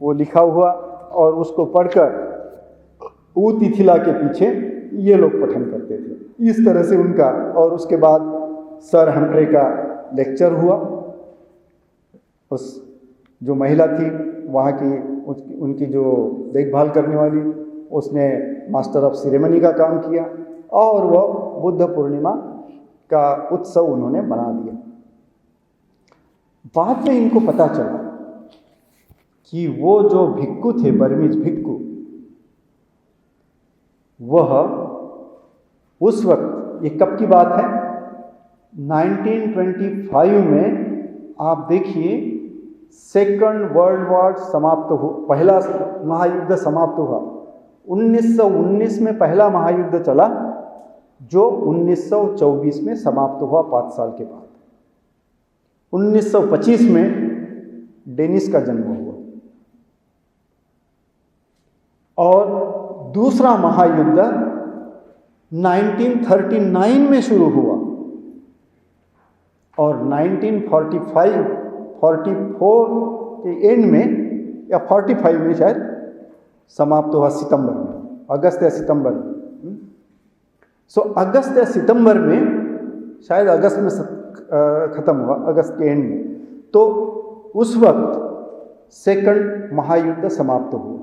वो लिखा हुआ, और उसको पढ़कर ऊ तिथिला के पीछे ये लोग पठन करते थे। इस तरह से उनका, और उसके बाद सर हम्फ्रे का लेक्चर हुआ। उस जो महिला थी वहाँ की, उनकी जो देखभाल करने वाली, उसने मास्टर ऑफ सेरेमनी का काम किया और वह बुद्ध पूर्णिमा का उत्सव उन्होंने बना दिया। बाद में इनको पता चला कि वो जो भिक्खु थे, बर्मीज भिक्खु, वह उस वक्त, ये कब की बात है, 1925 में आप देखिए, सेकंड वर्ल्ड वॉर समाप्त हो, पहला महायुद्ध समाप्त हुआ 1919 में, पहला महायुद्ध चला जो 1924 में समाप्त हुआ 5 साल के बाद। 1925 में डेनिस का जन्म हुआ और दूसरा महायुद्ध 1939 में शुरू हुआ और 1944 के एंड में या 45 में शायद समाप्त हुआ, सितंबर में, अगस्त या सितंबर में। अगस्त या सितंबर में, शायद अगस्त में ख़त्म हुआ, अगस्त के एंड में। तो उस वक्त सेकंड महायुद्ध समाप्त हुआ।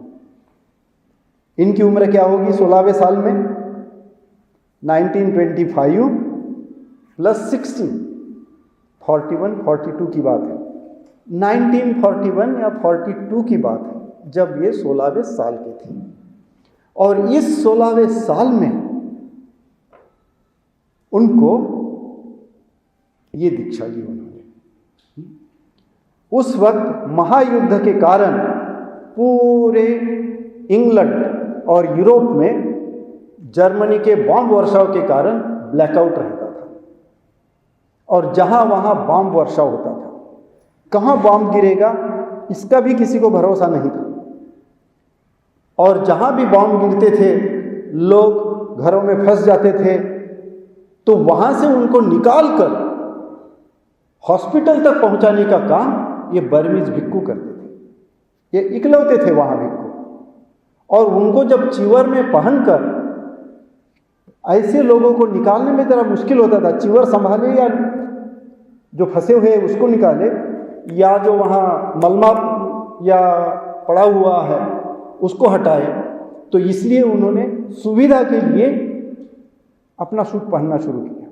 इनकी उम्र क्या होगी 16वें साल में? 1925 प्लस 16, 41-42 की बात है। 1941 या 42 की बात है जब ये 16वें साल के थे। और इस 16वें साल में उनको ये दीक्षा ली उन्होंने। उस वक्त महायुद्ध के कारण पूरे इंग्लैंड और यूरोप में जर्मनी के बॉम्ब वर्षाव के कारण ब्लैकआउट रहता था और जहां वहां बॉम्ब वर्षाव होता था, कहां बॉम्ब गिरेगा इसका भी किसी को भरोसा नहीं था। और जहां भी बॉम्ब गिरते थे लोग घरों में फंस जाते थे, तो वहां से उनको निकाल कर हॉस्पिटल तक पहुंचाने का काम ये बर्मीज भिक्खू करते थे। ये इकलौते थे वहां भिक्खू। और उनको जब चिवर में पहनकर ऐसे लोगों को निकालने में जरा मुश्किल होता था, चिवर संभाले या जो फंसे हुए उसको निकाले, या जो वहाँ मलमा या पड़ा हुआ है उसको हटाए। तो इसलिए उन्होंने सुविधा के लिए अपना सूट पहनना शुरू किया,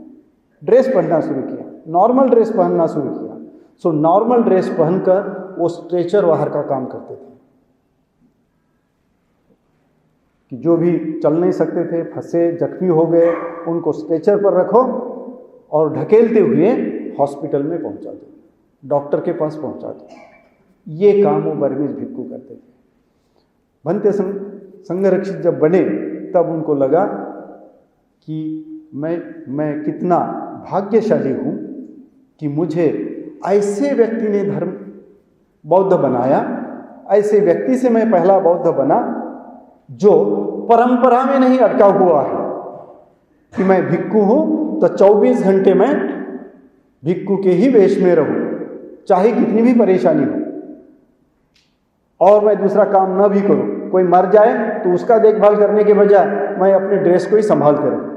ड्रेस पहनना शुरू किया, नॉर्मल ड्रेस पहनना शुरू किया। नॉर्मल ड्रेस पहनकर वो स्ट्रेचर वाहर का काम करते थे कि जो भी चल नहीं सकते थे, फंसे जख्मी हो गए, उनको स्ट्रेचर पर रखो और ढकेलते हुए हॉस्पिटल में पहुंचा दो, डॉक्टर के पास पहुंचा दो। ये काम वो बर्मीज भिक्खू करते थे। भंते संघरक्षित जब बने तब उनको लगा कि मैं कितना भाग्यशाली हूँ कि मुझे ऐसे व्यक्ति ने बौद्ध बनाया, ऐसे व्यक्ति से मैं पहला बौद्ध बना जो परंपरा में नहीं अटका हुआ है कि मैं भिक्खू हूँ तो 24 घंटे मैं भिक्खू के ही वेश में रहूँ, चाहे कितनी भी परेशानी हो, और मैं दूसरा काम न भी करूँ। कोई मर जाए तो उसका देखभाल करने के बजाय मैं अपने ड्रेस को ही संभाल कर रहूँ।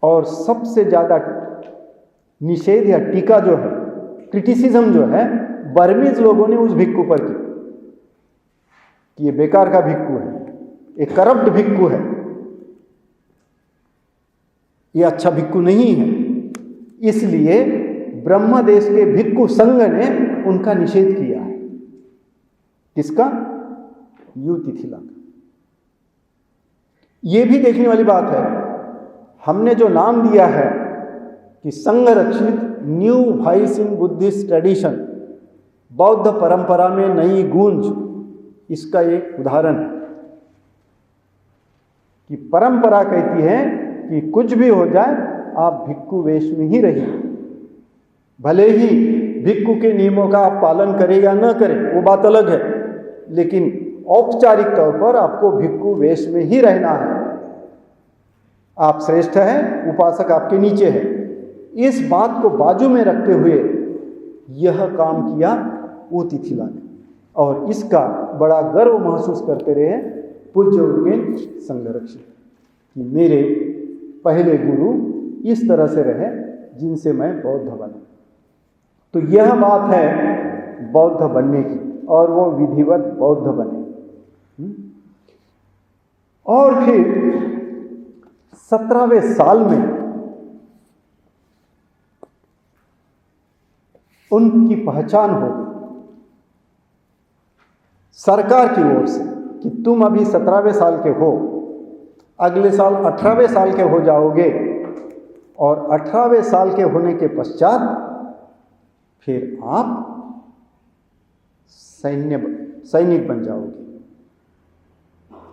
और सबसे ज़्यादा निषेध या टीका जो है, क्रिटिसिज्म जो है, बर्मीज लोगों ने उस भिक्खू पर की कि ये बेकार का भिक्खू है, एक करप्ट भिक्खू है, ये अच्छा भिक्खू नहीं है। इसलिए ब्रह्मदेश के भिक्खू संघ ने उनका निषेध किया है। किसका? युतिथिला का। ये भी देखने वाली बात है, हमने जो नाम दिया है कि Sangharakshita new voice in Buddhist tradition, बौद्ध परंपरा में नई गूंज, इसका एक उदाहरण है कि परंपरा कहती है कि कुछ भी हो जाए आप भिक्खू वेश में ही रहिए, भले ही भिक्खू के नियमों का आप पालन करें या न करें वो बात अलग है, लेकिन औपचारिक तौर पर आपको भिक्खू वेश में ही रहना है। आप श्रेष्ठ हैं, उपासक आपके नीचे है। इस बात को बाजू में रखते हुए यह काम किया युतिथिला ने, और इसका बड़ा गर्व महसूस करते रहे पूज्य उनके संघरक्षित कि मेरे पहले गुरु इस तरह से रहे जिनसे मैं बौद्ध बना। तो यह बात है बौद्ध बनने की, और वो विधिवत बौद्ध बने। और फिर 17वें साल में उनकी पहचान हो गई सरकार की ओर से कि तुम अभी 17वें साल के हो, अगले साल 18वें साल के हो जाओगे और 18वें साल के होने के पश्चात फिर आप सैनिक बन जाओगे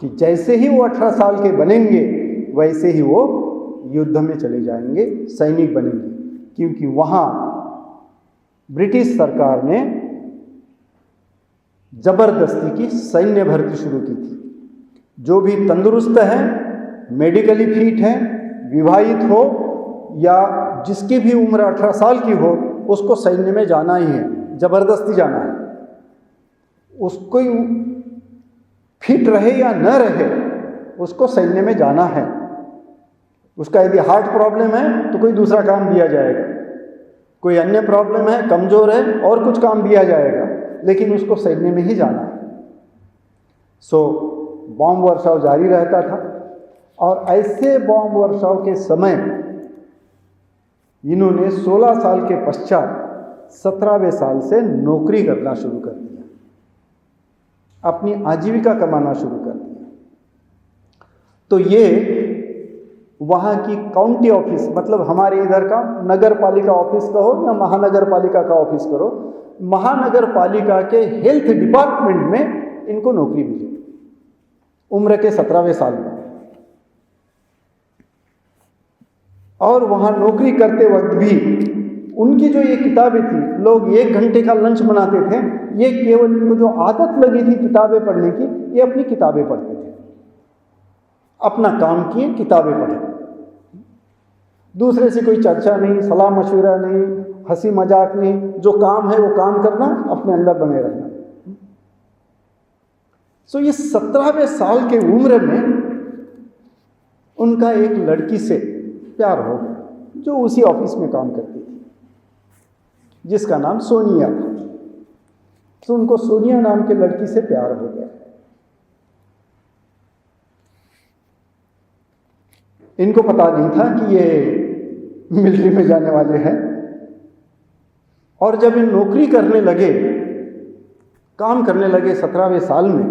कि जैसे ही वो 18 साल के बनेंगे वैसे ही वो युद्ध में चले जाएंगे, सैनिक बनेंगे। क्योंकि वहाँ ब्रिटिश सरकार ने जबरदस्ती की सैन्य भर्ती शुरू की थी। जो भी तंदुरुस्त है, मेडिकली फिट है, विवाहित हो या जिसकी भी उम्र 18 साल की हो, उसको सैन्य में जाना ही है, जबरदस्ती जाना है। उसको फिट रहे या न रहे, उसको सैन्य में जाना है। उसका यदि हार्ट प्रॉब्लम है तो कोई दूसरा काम दिया जाएगा, कोई अन्य प्रॉब्लम है, कमजोर है, और कुछ काम दिया जाएगा, लेकिन उसको सैन्य में ही जाना है। सो बॉम्ब वर्षाव जारी रहता था और ऐसे बॉम्ब वर्षाव के समय इन्होंने 16 साल के पश्चात 17वें साल से नौकरी करना शुरू कर दिया, अपनी आजीविका कमाना शुरू कर दिया। तो ये वहाँ की काउंटी ऑफिस, मतलब हमारे इधर का नगर पालिका ऑफिस कहो या महानगर पालिका का ऑफिस करो, महानगर पालिका के हेल्थ डिपार्टमेंट में इनको नौकरी मिली उम्र के 17वें साल में। और वहाँ नौकरी करते वक्त भी उनकी जो ये किताबें थी, लोग 1 घंटे का लंच बनाते थे, ये केवल इनको जो आदत लगी थी किताबें पढ़ने की, ये अपनी किताबें पढ़ते थे, अपना काम किए, किताबें पढ़े, दूसरे से कोई चर्चा नहीं, सलाह मशवरा नहीं, हंसी मजाक नहीं, जो काम है वो काम करना, अपने अंदर बने रहना। सो ये 17वें साल के उम्र में उनका एक लड़की से प्यार हो गया, जो उसी ऑफिस में काम करती थी, जिसका नाम सोनिया था। तो उनको सोनिया नाम के लड़की से प्यार हो गया। इनको पता नहीं था कि ये मिलिट्री में जाने वाले हैं। और जब ये नौकरी करने लगे, काम करने लगे 17वें साल में,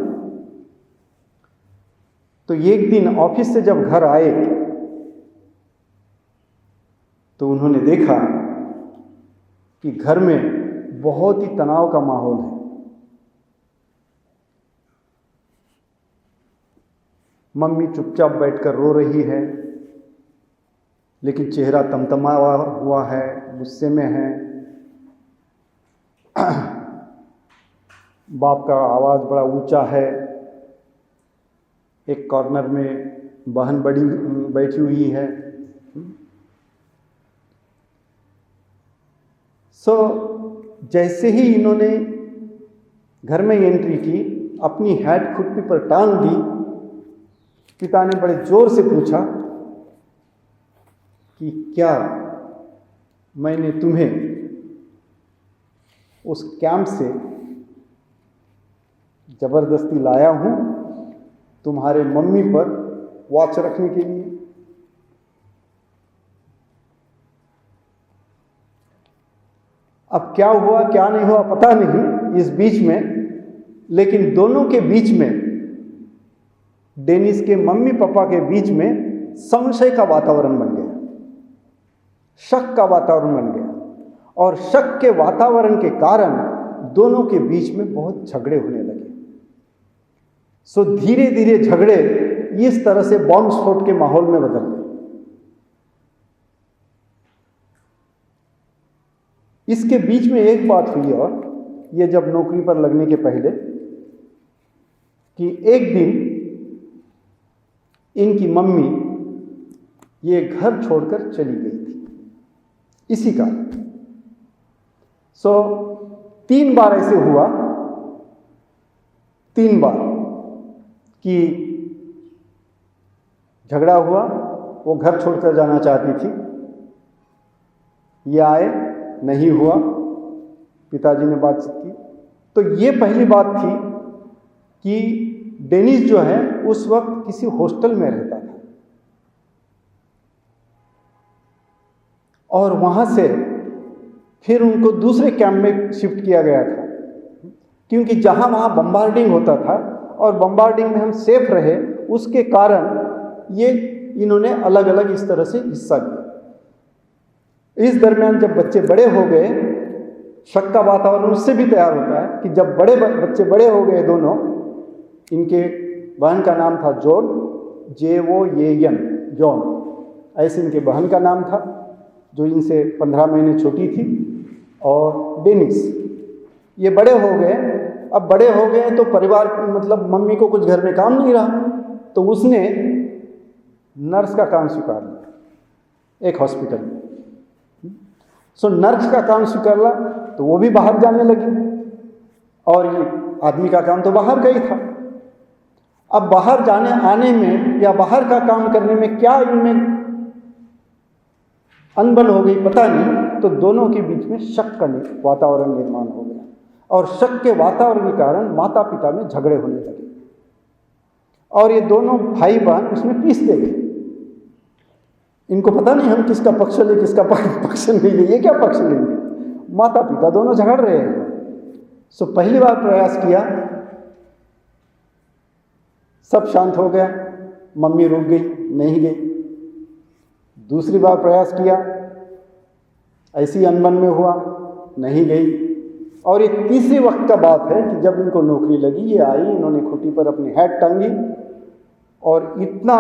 तो एक दिन ऑफिस से जब घर आए तो उन्होंने देखा कि घर में बहुत ही तनाव का माहौल है। मम्मी चुपचाप बैठकर रो रही है, लेकिन चेहरा तमतमाया हुआ है, गुस्से में है। बाप का आवाज़ बड़ा ऊंचा है। एक कॉर्नर में बहन बड़ी बैठी हुई है। जैसे ही इन्होंने घर में एंट्री की, अपनी हैट खुद पर टांग दी, पिता ने बड़े जोर से पूछा कि क्या मैंने तुम्हें उस कैंप से जबरदस्ती लाया हूं तुम्हारे मम्मी पर वॉच रखने के लिए? अब क्या हुआ क्या नहीं हुआ पता नहीं इस बीच में, लेकिन दोनों के बीच में, डेनिस के मम्मी पापा के बीच में संशय का वातावरण बन गया, शक का वातावरण बन गया। और शक के वातावरण के कारण दोनों के बीच में बहुत झगड़े होने लगे। धीरे धीरे झगड़े इस तरह से बॉम्ब स्फोट के माहौल में बदल गए। इसके बीच में एक बात हुई, और ये जब नौकरी पर लगने के पहले, कि एक दिन इनकी मम्मी ये घर छोड़कर चली गई थी इसी का। 3 बार ऐसे हुआ, 3 बार कि झगड़ा हुआ, वो घर छोड़कर जाना चाहती थी, ये आए, नहीं हुआ, पिताजी ने बातचीत की। तो ये पहली बात थी कि डेनिस जो है उस वक्त किसी हॉस्टल में रहता था, और वहां से फिर उनको दूसरे कैंप में शिफ्ट किया गया था, क्योंकि जहां वहां बम्बार्डिंग होता था और बम्बार्डिंग में हम सेफ रहे, उसके कारण ये इन्होंने अलग अलग इस तरह से हिस्सा लिया। इस दरमियान जब बच्चे बड़े हो गए, शक का वातावरण उससे भी तैयार होता है कि जब बच्चे बड़े हो गए दोनों, इनके बहन का नाम था जॉन, JOAN, जॉन, ऐसे इनके बहन का नाम था जो इनसे 15 महीने छोटी थी, और डेनिस। ये बड़े हो गए। अब बड़े हो गए तो परिवार मतलब मम्मी को कुछ घर में काम नहीं रहा, तो उसने नर्स का काम स्वीकार लिया एक हॉस्पिटल में। नर्स का काम स्वीकार लिया तो वो भी बाहर जाने लगी, और ये आदमी का काम तो बाहर का ही था। अब बाहर जाने आने में या बाहर का काम करने में क्या इनमें अनबन हो गई पता नहीं, तो दोनों के बीच में शक का वातावरण निर्माण हो गया, और शक के वातावरण के कारण माता पिता में झगड़े होने लगे, और ये दोनों भाई बहन उसमें पीसते गए। इनको पता नहीं हम किसका पक्ष ले किसका पक्ष नहीं ले, ये क्या पक्ष लेंगे, माता पिता दोनों झगड़ रहे हैं। पहली बार प्रयास किया, सब शांत हो गया, मम्मी रुक गई, नहीं गई। दूसरी बार प्रयास किया, ऐसी अनबन में हुआ, नहीं गई। और ये तीसरे वक्त का बात है कि जब इनको नौकरी लगी, ये आई, इन्होंने खूंटी पर अपनी हैट टांगी, और इतना,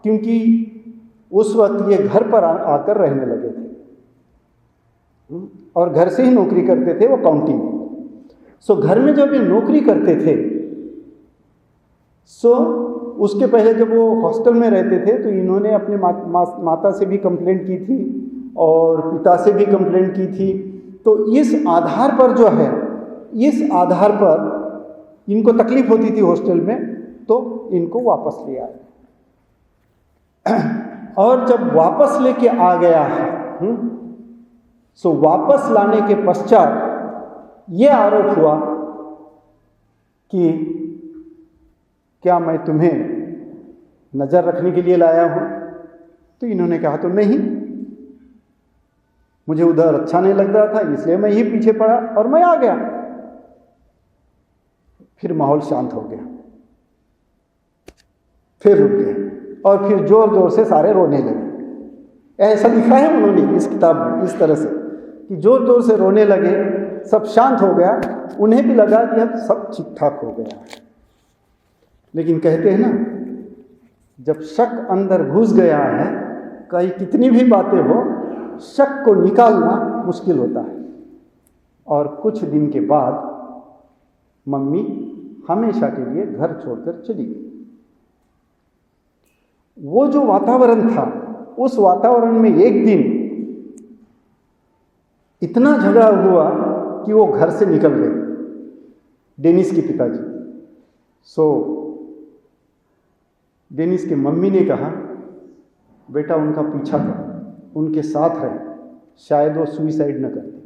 क्योंकि उस वक्त ये घर पर आकर रहने लगे थे और घर से ही नौकरी करते थे, वो काउंटी में। घर में जब ये नौकरी करते थे, उसके पहले जब वो हॉस्टल में रहते थे तो इन्होंने अपने माता से भी कंप्लेंट की थी और पिता से भी कंप्लेंट की थी। तो इस आधार पर जो है, इस आधार पर इनको तकलीफ होती थी हॉस्टल में, तो इनको वापस ले आए। और जब वापस लेके आ गया है, वापस लाने के पश्चात ये आरोप हुआ कि क्या मैं तुम्हें नज़र रखने के लिए लाया हूँ? तो इन्होंने कहा तो नहीं, मुझे उधर अच्छा नहीं लग रहा था, इसलिए मैं ही पीछे पड़ा और मैं आ गया। फिर माहौल शांत हो गया, फिर रुक गए, और फिर जोर जोर से सारे रोने लगे। ऐसा लिखा है उन्होंने इस किताब में इस तरह से कि जोर जोर से रोने लगे, सब शांत हो गया, उन्हें भी लगा कि अब सब ठीक ठाक हो गया। लेकिन कहते हैं ना, जब शक अंदर घुस गया है, कहीं कितनी भी बातें हो, शक को निकालना मुश्किल होता है। और कुछ दिन के बाद मम्मी हमेशा के लिए घर छोड़कर चली गई। वो जो वातावरण था, उस वातावरण में एक दिन इतना झगड़ा हुआ कि वो घर से निकल गए, डेनिस के पिताजी। डेनिस के मम्मी ने कहा, बेटा उनका पीछा कर, उनके साथ रहे, शायद वो सुइसाइड न करते।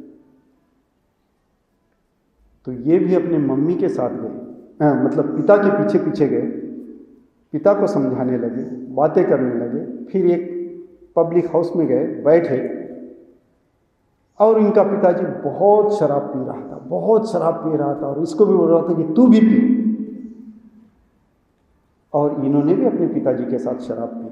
तो ये भी अपने मम्मी के साथ गए, मतलब पिता के पीछे पीछे गए, पिता को समझाने लगे, बातें करने लगे। फिर एक पब्लिक हाउस में गए, बैठे, और इनका पिताजी बहुत शराब पी रहा था, बहुत शराब पी रहा था, और इसको भी बोल रहा था कि तू भी पी। और इन्होंने भी अपने पिताजी के साथ शराब पी,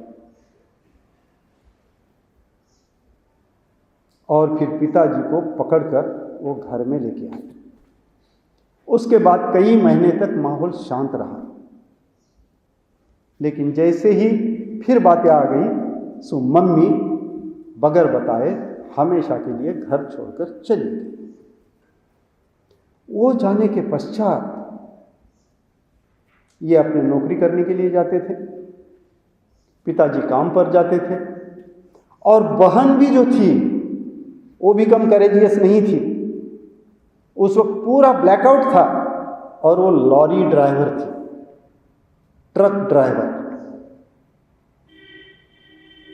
और फिर पिताजी को पकड़कर वो घर में लेके आए। उसके बाद कई महीने तक माहौल शांत रहा, लेकिन जैसे ही फिर बातें आ गई, मम्मी बगैर बताए हमेशा के लिए घर छोड़कर चली गई। वो जाने के पश्चात ये अपने नौकरी करने के लिए जाते थे, पिताजी काम पर जाते थे, और बहन भी जो थी वो भी कम करेजियस नहीं थी। उस वक्त पूरा ब्लैकआउट था, और वो लॉरी ड्राइवर थी, ट्रक ड्राइवर।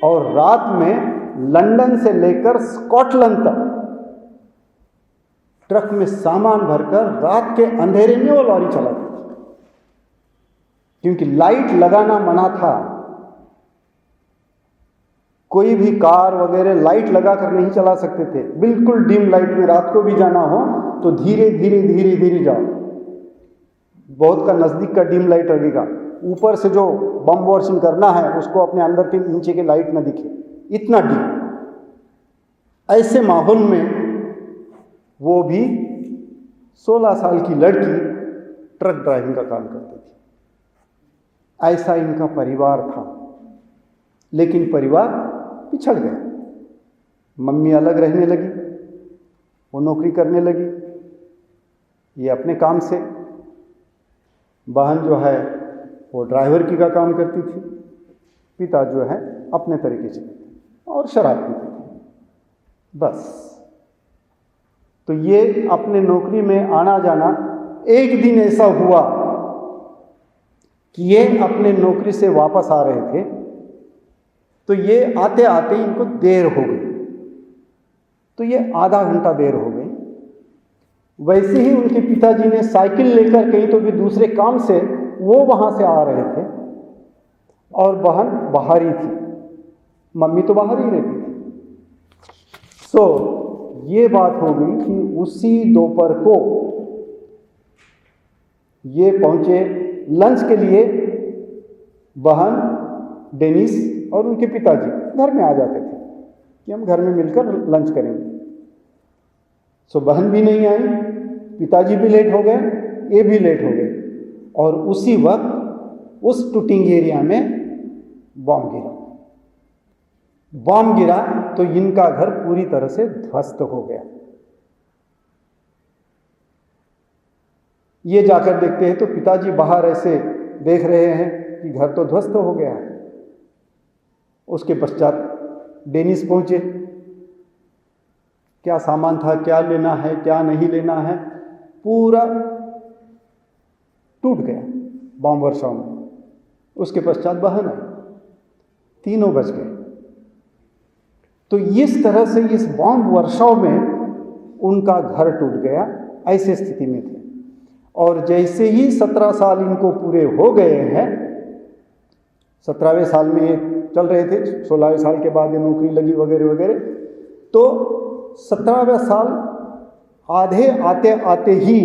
और रात में लंदन से लेकर स्कॉटलैंड तक ट्रक में सामान भरकर रात के अंधेरे में वो लॉरी चलाती थी, क्योंकि लाइट लगाना मना था। कोई भी कार वगैरह लाइट लगाकर नहीं चला सकते थे, बिल्कुल डिम लाइट में। रात को भी जाना हो तो धीरे धीरे धीरे धीरे जाओ, बहुत का नज़दीक का डिम लाइट लगेगा, ऊपर से जो बम वॉशिंग करना है उसको अपने अंदर के नीचे के लाइट न दिखे, इतना डिम। ऐसे माहौल में वो भी 16 साल की लड़की ट्रक ड्राइविंग का काम करती थी। ऐसा इनका परिवार था, लेकिन परिवार पिछड़ गया। मम्मी अलग रहने लगी, वो नौकरी करने लगी, ये अपने काम से, बहन जो है वो ड्राइवर की का काम करती थी, पिता जो है अपने तरीके से और शराब पीते थे बस। तो ये अपने नौकरी में आना जाना, एक दिन ऐसा हुआ कि ये अपने नौकरी से वापस आ रहे थे, तो ये आते आते इनको देर हो गई, तो ये आधा घंटा देर हो गई। वैसे ही उनके पिताजी ने साइकिल लेकर कहीं तो भी दूसरे काम से वो वहां से आ रहे थे और बहन बाहर ही थी, मम्मी तो बाहर ही रहती थी। सो ये बात हो गई कि उसी दोपहर को ये पहुंचे लंच के लिए। बहन, डेनिस और उनके पिताजी घर में आ जाते थे कि हम घर में मिलकर लंच करेंगे। सो बहन भी नहीं आई, पिताजी भी लेट हो गए, ये भी लेट हो गए, और उसी वक्त उस टूटिंग एरिया में बॉम्ब गिरा। बॉम्ब गिरा तो इनका घर पूरी तरह से ध्वस्त हो गया। ये जाकर देखते हैं तो पिताजी बाहर ऐसे देख रहे हैं कि घर तो ध्वस्त हो गया है। उसके पश्चात डेनिस पहुंचे, क्या सामान था, क्या लेना है, क्या नहीं लेना है, पूरा टूट गया बॉम्ब वर्षाव में। उसके पश्चात बहन आई, तीनों बच गए। तो इस तरह से इस बॉम्ब वर्षाव में उनका घर टूट गया, ऐसे स्थिति में थे। और जैसे ही 17 साल इनको पूरे हो गए हैं, 17वें साल में ये चल रहे थे, 16वें साल के बाद ये नौकरी लगी वगैरह वगैरह, तो 17वें साल आधे आते आते ही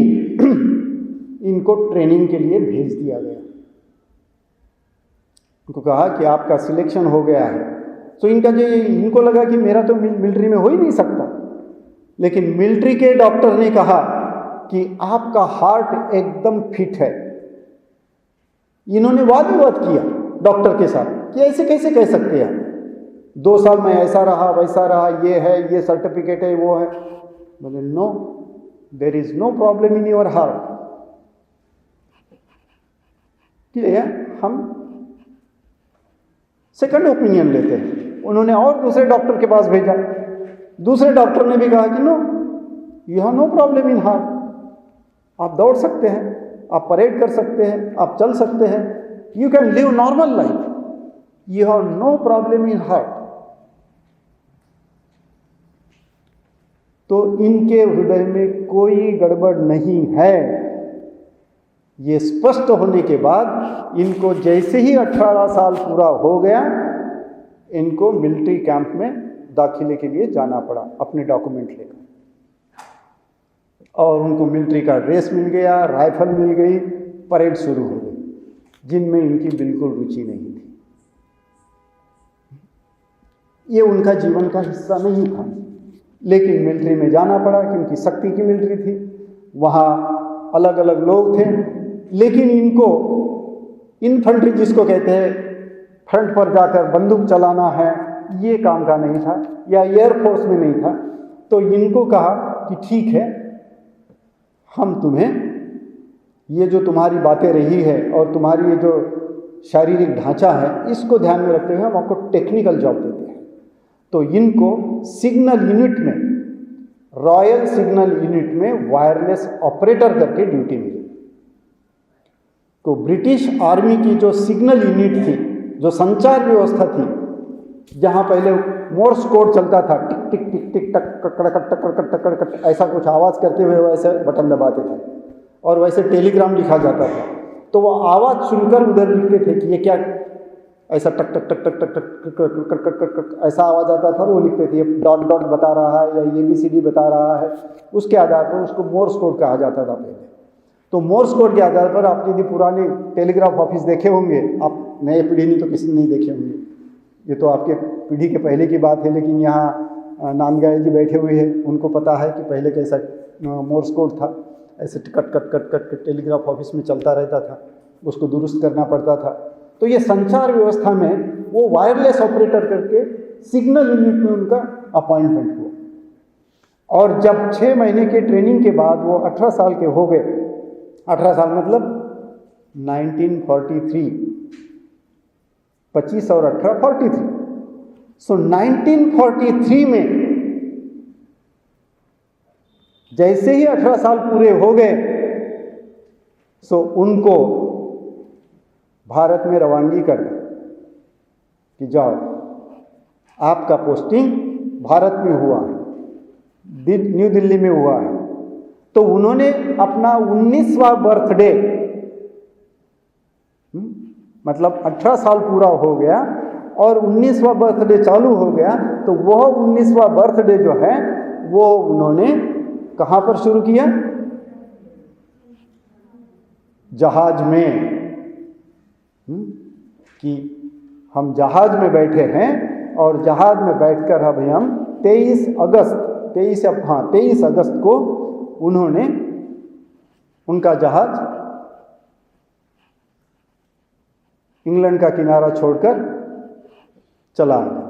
इनको ट्रेनिंग के लिए भेज दिया गया। उनको कहा कि आपका सिलेक्शन हो गया है। तो इनको लगा कि मेरा तो मिलिट्री में हो ही नहीं सकता, लेकिन मिलिट्री के डॉक्टर ने कहा कि आपका हार्ट एकदम फिट है। इन्होंने वाद विवाद किया डॉक्टर के साथ कि ऐसे कैसे कह सकते हैं, 2 साल में ऐसा रहा वैसा रहा, ये है, ये सर्टिफिकेट है, वो है। बोले no, there is no problem in your heart. हम सेकंड ओपिनियन लेते हैं। उन्होंने और दूसरे डॉक्टर के पास भेजा, दूसरे डॉक्टर ने भी कहा कि no, you have no problem in heart, आप दौड़ सकते हैं, आप परेड कर सकते हैं, आप चल सकते हैं, you can live normal life, you have no problem in heart. तो इनके हृदय में कोई गड़बड़ नहीं है। ये स्पष्ट होने के बाद इनको जैसे ही 18 साल पूरा हो गया, इनको मिलिट्री कैंप में दाखिले के लिए जाना पड़ा अपने डॉक्यूमेंट लेकर। और उनको मिलिट्री का ड्रेस मिल गया, राइफल मिल गई, परेड शुरू हो गई, जिनमें इनकी बिल्कुल रुचि नहीं थी। ये उनका जीवन का हिस्सा नहीं था, लेकिन मिलिट्री में जाना पड़ा क्योंकि शक्ति की मिलिट्री थी, वहाँ अलग अलग लोग थे। लेकिन इनको इन्फेंट्री जिसको कहते हैं, फ्रंट पर जाकर बंदूक चलाना है, ये काम का नहीं था, या एयरफोर्स में नहीं था। तो इनको कहा कि ठीक है, हम तुम्हें ये जो तुम्हारी बातें रही है और तुम्हारी ये जो शारीरिक ढांचा है, इसको ध्यान में रखते हुए हम आपको टेक्निकल जॉब देते हैं। तो इनको सिग्नल यूनिट में, रॉयल सिग्नल यूनिट में वायरलेस ऑपरेटर करके ड्यूटी मिली। तो ब्रिटिश आर्मी की जो सिग्नल यूनिट थी, जो संचार व्यवस्था थी, जहाँ पहले मोर्स कोड चलता था, टिक टिक टिक टिक टक टक टक टक टक, ऐसा कुछ आवाज़ करते हुए वैसे बटन दबाते थे और वैसे टेलीग्राम लिखा जाता था। तो वो आवाज़ सुनकर उधर लिखते थे कि ये क्या, ऐसा टक टक टक टक टक टक टक टक ऐसा आवाज़ आता था, वो लिखते थे ये डॉट डॉट बता रहा है या ABCD बता रहा है। उसके आधार पर उसको मोर्स कोड कहा जाता था पहले। तो मोर्स कोड के आधार पर आप यदि पुराने टेलीग्राफ ऑफिस देखे होंगे, आप नए पीढ़ी ने तो किसी ने नहीं देखे होंगे, ये तो आपके पीढ़ी के पहले की बात है, लेकिन यहाँ नामगाय जी बैठे हुए हैं, उनको पता है कि पहले कैसा मोर्स कोड था, ऐसे cut cut cut cut cut telegraph office में चलता रहता था, उसको दुरुस्त करना पड़ता था। तो ये संचार व्यवस्था में वो वायरलेस ऑपरेटर करके सिग्नल यूनिट में उनका अपॉइंटमेंट हुआ। और जब 6 महीने के ट्रेनिंग के बाद वो 18 साल के हो गए, 18 साल मतलब 1943, 25 और 18 43। सो 1943 में जैसे ही 18 साल पूरे हो गए, सो उनको भारत में रवानगी कर दी कि जाओ, आपका पोस्टिंग भारत में हुआ है, न्यू दिल्ली में हुआ है। तो उन्होंने अपना 19वां बर्थडे, मतलब 18 साल पूरा हो गया और 19वां बर्थडे चालू हो गया, तो वह 19वां बर्थडे जो है वो उन्होंने कहाँ पर शुरू किया? जहाज में। कि हम जहाज में बैठे हैं और जहाज में बैठकर अभी हम 23 अगस्त को उन्होंने उनका जहाज इंग्लैंड का किनारा छोड़कर चला गया।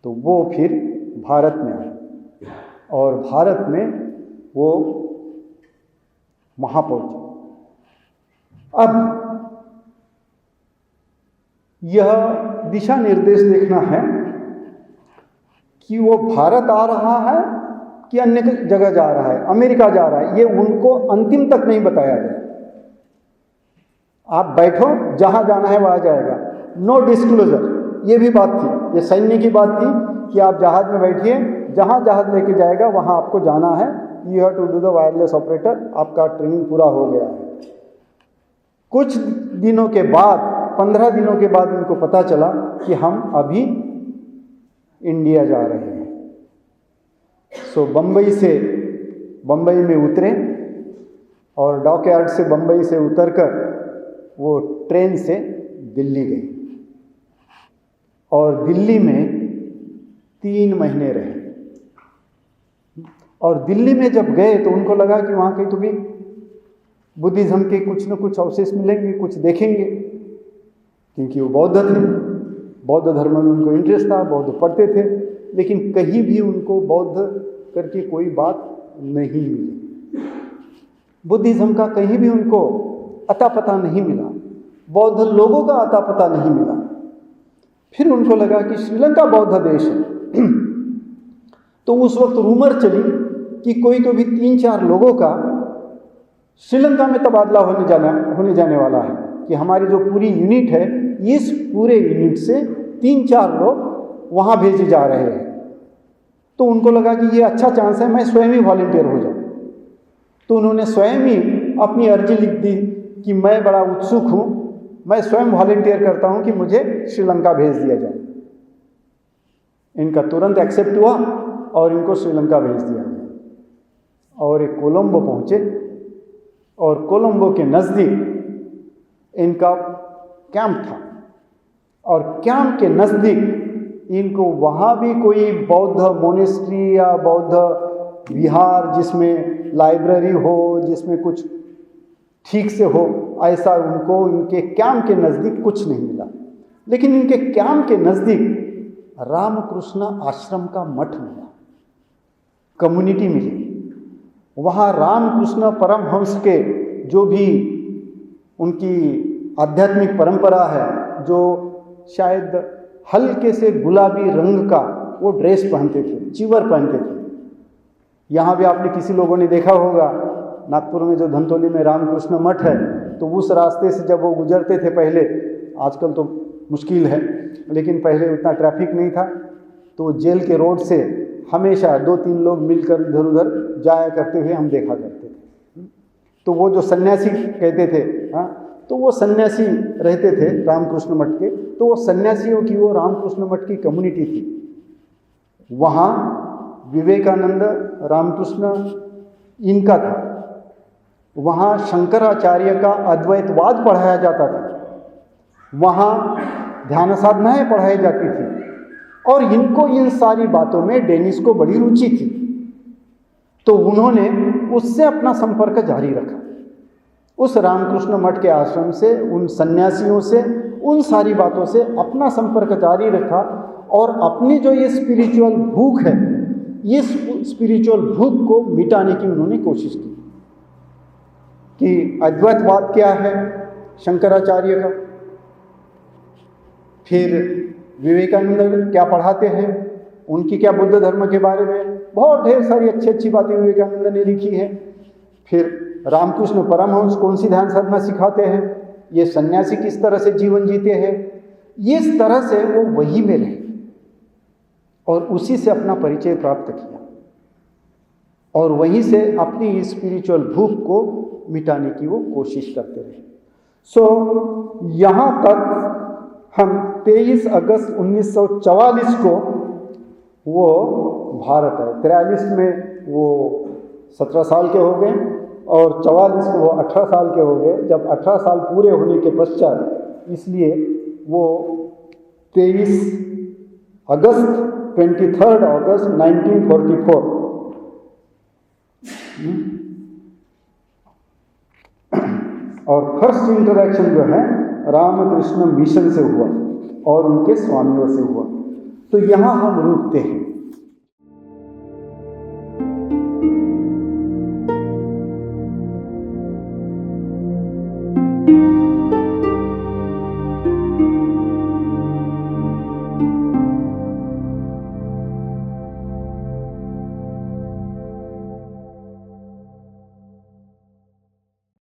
तो वो फिर भारत में आए और भारत में वो वहाँ पहुँचे। अब यह दिशा निर्देश देखना है कि वो भारत आ रहा है कि अन्य जगह जा रहा है, अमेरिका जा रहा है, ये उनको अंतिम तक नहीं बताया गया। आप बैठो, जहां जाना है वहां जाएगा, नो डिस्क्लोजर। ये भी बात थी, ये सैन्य की बात थी कि आप जहाज में बैठिए, जहां जहाज लेके जाएगा वहां आपको जाना है। You have to do the wireless operator, आपका ट्रेनिंग पूरा हो गया है। कुछ दिनों के बाद, 15 दिनों के बाद उनको पता चला कि हम अभी इंडिया जा रहे हैं। सो बम्बई में उतरे और डॉकयार्ड से बम्बई से उतरकर वो ट्रेन से दिल्ली गए और दिल्ली में 3 महीने रहे। और दिल्ली में जब गए तो उनको लगा कि वहाँ कहीं तो भी बुद्धिज्म के कुछ न कुछ अवशेष मिलेंगे, कुछ देखेंगे, क्योंकि वो बौद्ध थे, बौद्ध धर्म में उनको इंटरेस्ट था, बौद्ध पढ़ते थे। लेकिन कहीं भी उनको बौद्ध करके कोई बात नहीं मिली, बुद्धिज्म का कहीं भी उनको अता पता नहीं मिला, बौद्ध लोगों का अता पता नहीं मिला। फिर उनको लगा कि श्रीलंका बौद्ध देश है। तो उस वक्त रूमर चली कि कोई तो भी 3-4 लोगों का श्रीलंका में तबादला होने जाने वाला है, कि हमारी जो पूरी यूनिट है, इस पूरे यूनिट से 3-4 लोग वहाँ भेजे जा रहे हैं। तो उनको लगा कि ये अच्छा चांस है, मैं स्वयं ही वॉलंटियर हो जाऊँ। तो उन्होंने स्वयं ही अपनी अर्जी लिख दी कि मैं बड़ा उत्सुक हूँ, मैं स्वयं वॉलंटियर करता हूँ कि मुझे श्रीलंका भेज दिया जाए। इनका तुरंत एक्सेप्ट हुआ और इनको श्रीलंका भेज दिया गया। और एक कोलंबो पहुँचे और कोलंबो के नज़दीक इनका कैंप था और कैंप के नज़दीक इनको वहाँ भी कोई बौद्ध मोनेस्ट्री या बौद्ध विहार जिसमें लाइब्रेरी हो, जिसमें कुछ ठीक से हो, ऐसा उनको इनके कैंप के नज़दीक कुछ नहीं मिला। लेकिन इनके कैंप के नज़दीक रामकृष्ण आश्रम का मठ मिला, कम्युनिटी मिली। वहाँ रामकृष्ण परमहंस के जो भी उनकी आध्यात्मिक परंपरा है, जो शायद हल्के से गुलाबी रंग का वो ड्रेस पहनते थे, चिवर पहनते थे। यहाँ भी आपने किसी लोगों ने देखा होगा, नागपुर में जो धनतोली में रामकृष्ण मठ है, तो उस रास्ते से जब वो गुजरते थे पहले, आजकल तो मुश्किल है, लेकिन पहले उतना ट्रैफिक नहीं था, तो जेल के रोड से हमेशा 2-3 लोग मिलकर इधर उधर जाया करते हुए हम देखा करते थे। तो वो जो सन्यासी कहते थे, हाँ, तो वो सन्यासी रहते थे रामकृष्ण मठ के, तो वो सन्यासियों की वो रामकृष्ण मठ की कम्युनिटी थी। वहाँ विवेकानंद रामकृष्ण इनका था, वहाँ शंकराचार्य का अद्वैतवाद पढ़ाया जाता था, वहाँ ध्यान साधनाएँ पढ़ाई जाती थी, और इनको इन सारी बातों में डेनिस को बड़ी रुचि थी, तो उन्होंने उससे अपना संपर्क जारी रखा। उस रामकृष्ण मठ के आश्रम से, उन सन्यासियों से, उन सारी बातों से अपना संपर्क जारी रखा और अपनी जो ये स्पिरिचुअल भूख है, इस स्पिरिचुअल भूख को मिटाने की उन्होंने कोशिश की कि अद्वैतवाद क्या है शंकराचार्य का, फिर विवेकानंद क्या पढ़ाते हैं, उनकी क्या बुद्ध धर्म के बारे में बहुत ढेर सारी अच्छी बातें विवेकानंद ने लिखी है। फिर रामकृष्ण परमहंस कौन सी ध्यान साधना सिखाते हैं, ये सन्यासी किस तरह से जीवन जीते हैं, इस तरह से वो वही में रहे और उसी से अपना परिचय प्राप्त किया और वहीं से अपनी स्पिरिचुअल भूख को मिटाने की वो कोशिश करते रहे। सो यहाँ तक हम 23 अगस्त 1944 को वो भारत है, 43 में वो 17 साल के हो गए और 44 में वो 18 साल के हो गए। जब 18 साल पूरे होने के पश्चात, इसलिए वो 23 अगस्त 1944 और फर्स्ट इंटरेक्शन जो है रामकृष्ण मिशन से हुआ और उनके स्वामियों से हुआ। तो यहाँ हम रुकते हैं।